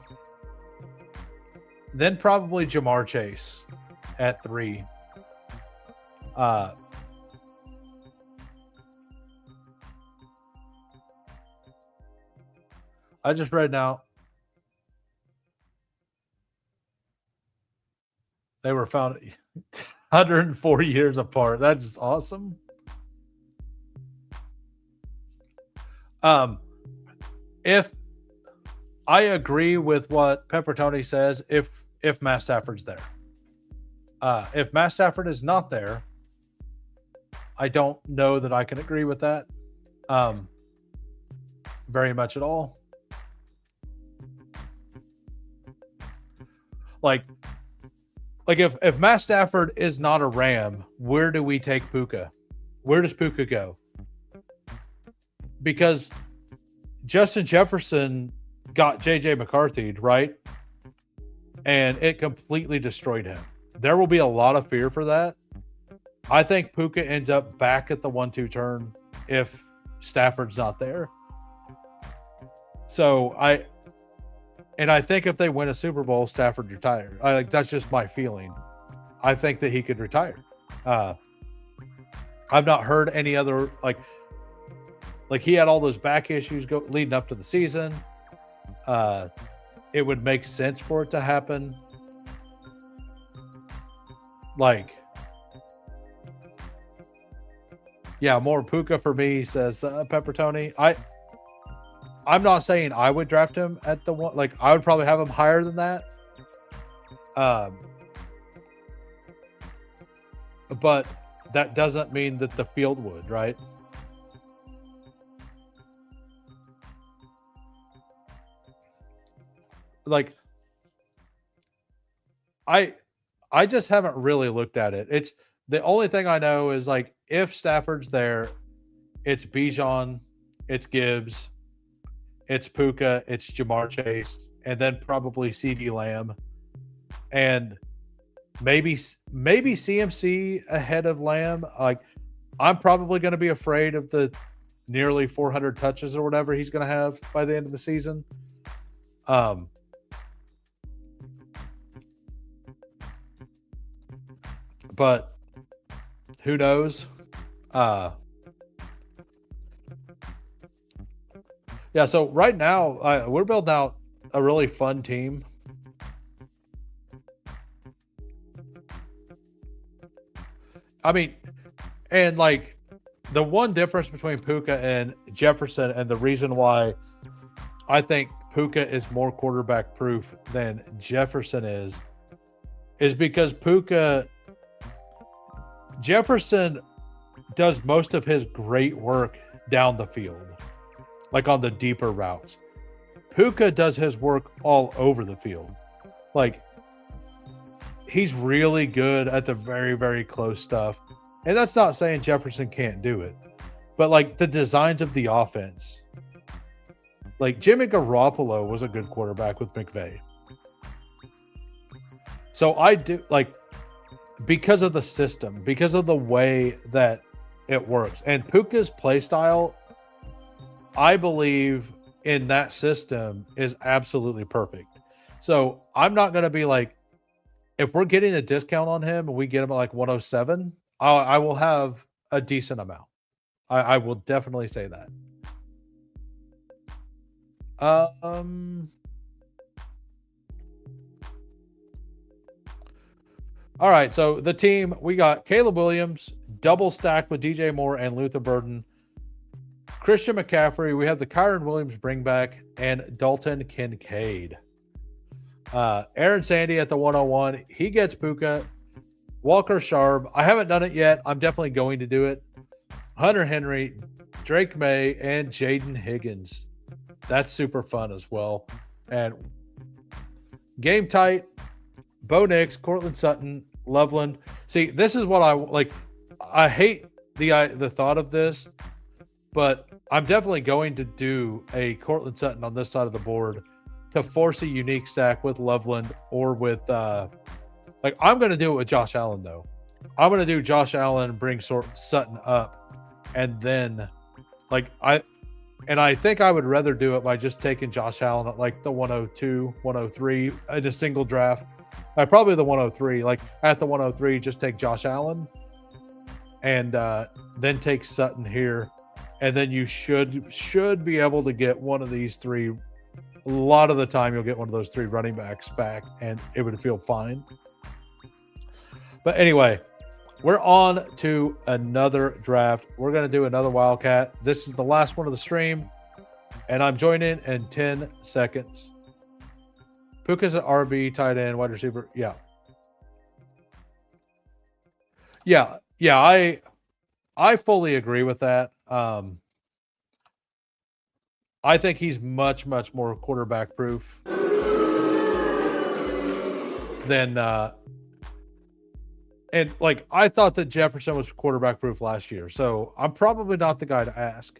then probably Jamar Chase at 3. I just read now they were found 104 years apart. That's just awesome. If I agree with what Pepper Tony says, if Matt Stafford's there, if Matt Stafford is not there, I don't know that I can agree with that, very much at all. Like if Matt Stafford is not a Ram, where do we take Puka? Where does Puka go? Because Justin Jefferson got JJ McCarthy, right? And it completely destroyed him. There will be a lot of fear for that. I think Puka ends up back at the 1-2 turn if Stafford's not there. So I think if they win a Super Bowl, Stafford retires. That's just my feeling. I think that he could retire. I've not heard any other like he had all those back issues leading up to the season. It would make sense for it to happen. Yeah, more Puka for me, says Pepper Tony. I'm not saying I would draft him at the 1. I would probably have him higher than that. But that doesn't mean that the field would, right? I just haven't really looked at it. It's the only thing I know is if Stafford's there, it's Bijan, it's Gibbs, it's Puka, it's Jamar Chase, and then probably CeeDee Lamb, and maybe CMC ahead of Lamb. I'm probably going to be afraid of the nearly 400 touches or whatever he's going to have by the end of the season. But who knows? Yeah, so right now we're building out a really fun team. I mean, and the one difference between Puka and Jefferson, and the reason why I think Puka is more quarterback proof than Jefferson is because Jefferson does most of his great work down the field, on the deeper routes. Puka does his work all over the field. He's really good at the very, very close stuff. And that's not saying Jefferson can't do it. But the designs of the offense. Jimmy Garoppolo was a good quarterback with McVay. So I do because of the system, because of the way that it works. And Puka's play style, I believe in that system, is absolutely perfect. So I'm not going to be if we're getting a discount on him and we get him at 107, I will have a decent amount. I will definitely say that. Um. All right, so the team, we got Caleb Williams, double stacked with DJ Moore and Luther Burden. Christian McCaffrey, we have the Kyron Williams bring back, and Dalton Kincaid. Aaron Sandy at the 101, he gets Puka. Walker Sharp, I haven't done it yet. I'm definitely going to do it. Hunter Henry, Drake May, and Jaden Higgins. That's super fun as well. And game tight, Bo Nix, Cortland Sutton, Loveland. See, this is what I like. I hate the thought of this, but I'm definitely going to do a Cortland Sutton on this side of the board to force a unique stack with Loveland or with like I'm going to do it with Josh Allen though. I'm going to do Josh Allen and bring Sutton up, and then like I think I would rather do it by just taking Josh Allen at like the 102, 103 in a single draft. Probably the 103. Like at the 103, just take Josh Allen, and then take Sutton here, and then you should be able to get one of these three. A lot of the time, you'll get one of those three running backs back, and it would feel fine. But anyway, we're on to another draft. We're going to do another Wildcat. This is the last one of the stream, and I'm joining in 10 seconds. Puka's an RB, tight end, wide receiver. Yeah. I fully agree with that. I think he's much more quarterback proof than and like I thought that Jefferson was quarterback proof last year, so I'm probably not the guy to ask.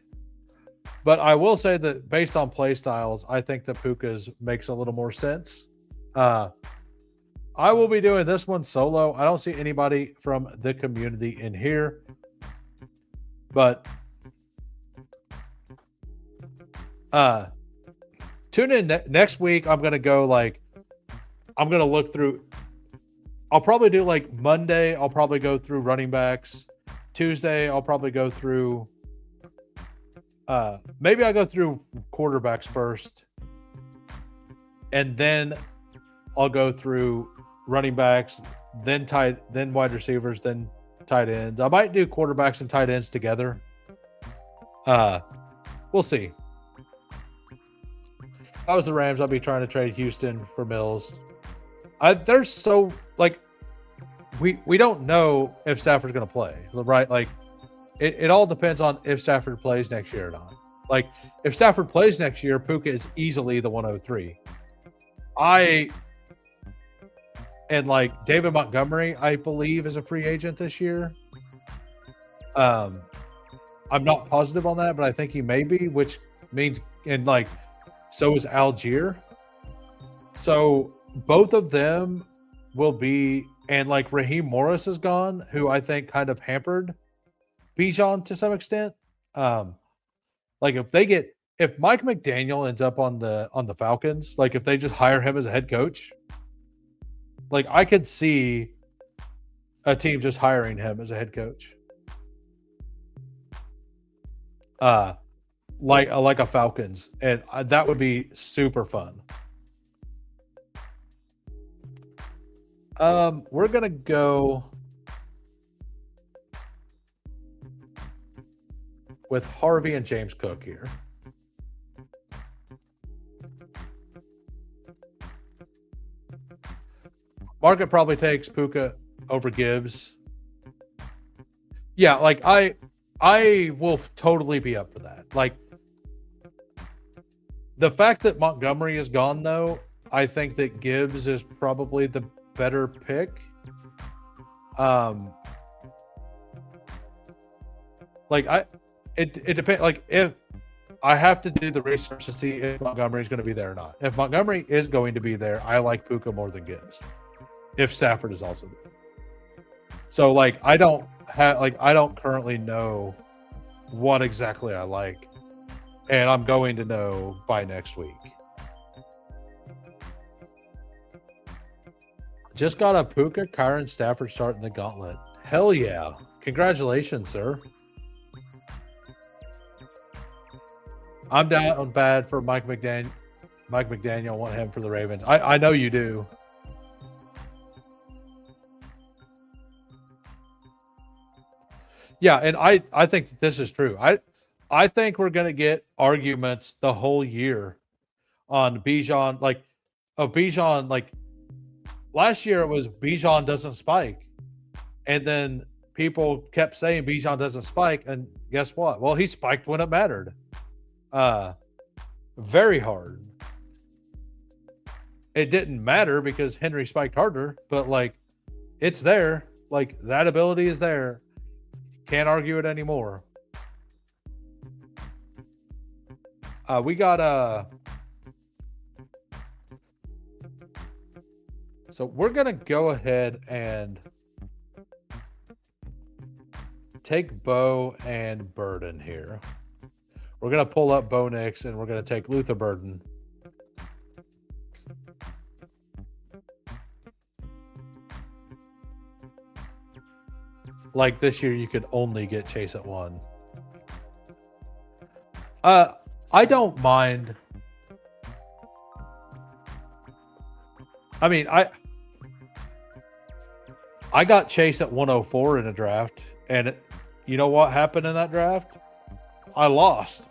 But I will say that based on play styles, I think that Puka's makes a little more sense. I will be doing this one solo. I don't see anybody from the community in here, but tune in next week. I'm gonna look through. I'll probably do like Monday. I'll probably go through running backs. Tuesday, I'll probably go through. Maybe I'll go through quarterbacks first, and then I'll go through running backs, then wide receivers, then tight ends. I might do quarterbacks and tight ends together. We'll see. If I was the Rams, I'd be trying to trade Houston for Mills. They're so like we don't know if Stafford's going to play, right? Like it all depends on if Stafford plays next year or not. Like if Stafford plays next year, Puka is easily the 103. And like David Montgomery, I believe, is a free agent this year. I'm not positive on that, but I think he may be, which means and like so is Algier. So both of them will be, and like Raheem Morris is gone, who I think kind of hampered Bijan to some extent. Like if Mike McDaniel ends up on the Falcons, like if they just hire him as a head coach, like I could see a team just hiring him as a head coach. Like a Falcons, and that would be super fun. We're gonna go with Harvey and James Cook here. Market probably takes Puka over Gibbs. Yeah, like I will totally be up for that. Like the fact that Montgomery is gone, though, I think that Gibbs is probably the better pick. It depends. Like if I have to do the research to see if Montgomery is going to be there or not. If Montgomery is going to be there, I like Puka more than Gibbs. If Stafford is also there, so like I don't currently know what exactly I like, and I'm going to know by next week. Just got a Puka Kyron Stafford start in the gauntlet. Hell yeah. Congratulations, sir. I'm down bad for Mike McDaniel. Mike McDaniel, want him for the Ravens. I know you do. Yeah, and I think that this is true. I think we're going to get arguments the whole year on Bijan. Bijan, last year it was Bijan doesn't spike. And then people kept saying Bijan doesn't spike. And guess what? Well, he spiked when it mattered. Very hard. It didn't matter because Henry spiked harder, but it's there. That ability is there. Can't argue it anymore. We got so we're gonna go ahead and take Bo and Burden here. We're gonna pull up Bo Nix and we're gonna take Luther Burden. This year, you could only get Chase at 1. I don't mind. I mean, I got Chase at 104 in a draft, and you know what happened in that draft? I lost.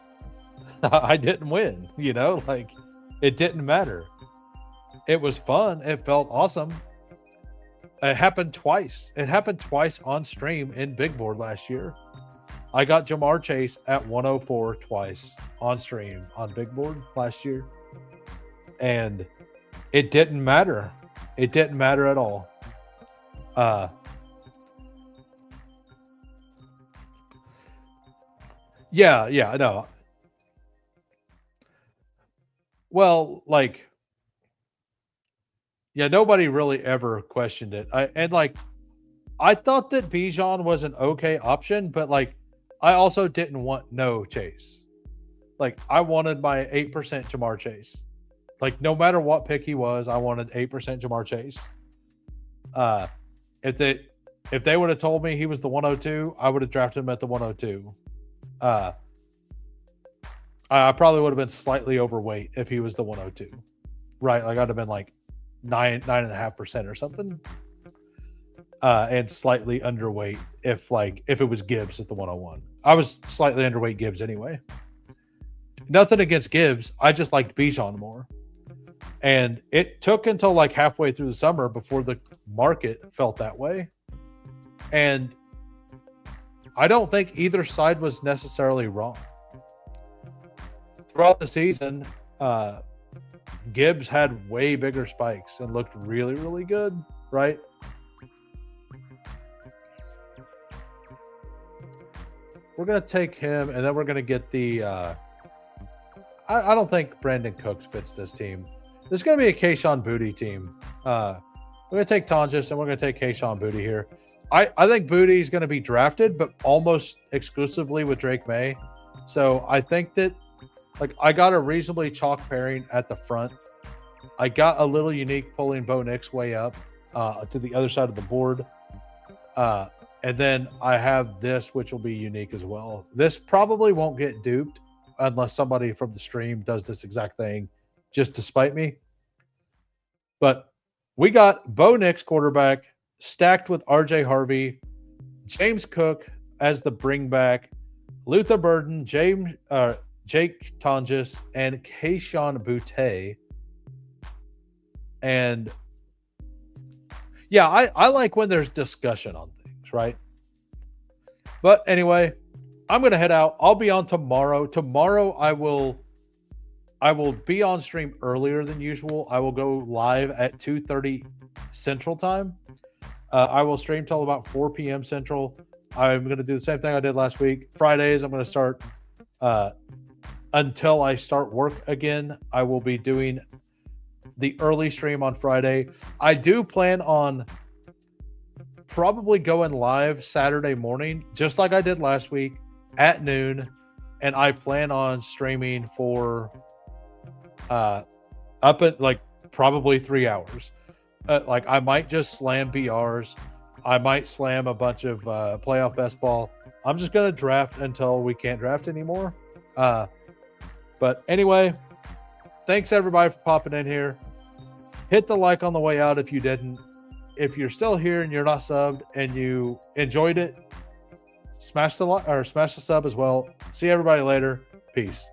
I didn't win. It didn't matter. It was fun. It felt awesome. It happened twice. It happened twice on stream in Big Board last year. I got Jamar Chase at 104 twice on stream on Big Board last year. And it didn't matter. It didn't matter at all. Yeah, I know. Well, yeah, nobody really ever questioned it. I thought that Bijan was an okay option, but I also didn't want no Chase. I wanted my 8% Jamar Chase. No matter what pick he was, I wanted 8% Jamar Chase. If they would have told me he was the 102, I would have drafted him at the 102. I probably would have been slightly overweight if he was the 102. Right? I'd have been 9.5% or something. And slightly underweight if it was Gibbs at the 101. I was slightly underweight Gibbs anyway. Nothing against Gibbs. I just liked Bijan more. And it took until halfway through the summer before the market felt that way. And I don't think either side was necessarily wrong. Throughout the season, Gibbs had way bigger spikes and looked really, really good, right? We're going to take him, and then we're going to get the... I don't think Brandon Cooks fits this team. This is going to be a Kayshon Boutte team. We're going to take Tonjes, and we're going to take Kayshon Boutte here. I think Boutte is going to be drafted, but almost exclusively with Drake May. So I think that I got a reasonably chalk pairing at the front. I got a little unique pulling Bo Nix way up to the other side of the board. And then I have this, which will be unique as well. This probably won't get duped unless somebody from the stream does this exact thing just to spite me. But we got Bo Nix quarterback stacked with RJ Harvey, James Cook as the bring back, Luther Burden, Jake Tonjes, and Kayshon Boutte. And yeah, I like when there's discussion on things, right? But anyway, I'm going to head out. I'll be on tomorrow. Tomorrow I will be on stream earlier than usual. I will go live at 2:30 Central Time. I will stream till about 4 p.m. Central. I'm going to do the same thing I did last week. Fridays, I'm going to start until I start work again. I will be doing the early stream on Friday. I do plan on probably going live Saturday morning, just like I did last week at noon. And I plan on streaming for up at probably 3 hours. I might just slam BRs. I might slam a bunch of playoff best ball. I'm just going to draft until we can't draft anymore. But anyway, thanks everybody for popping in here. Hit the like on the way out if you didn't. If you're still here and you're not subbed and you enjoyed it, smash the like or smash the sub as well. See everybody later. Peace.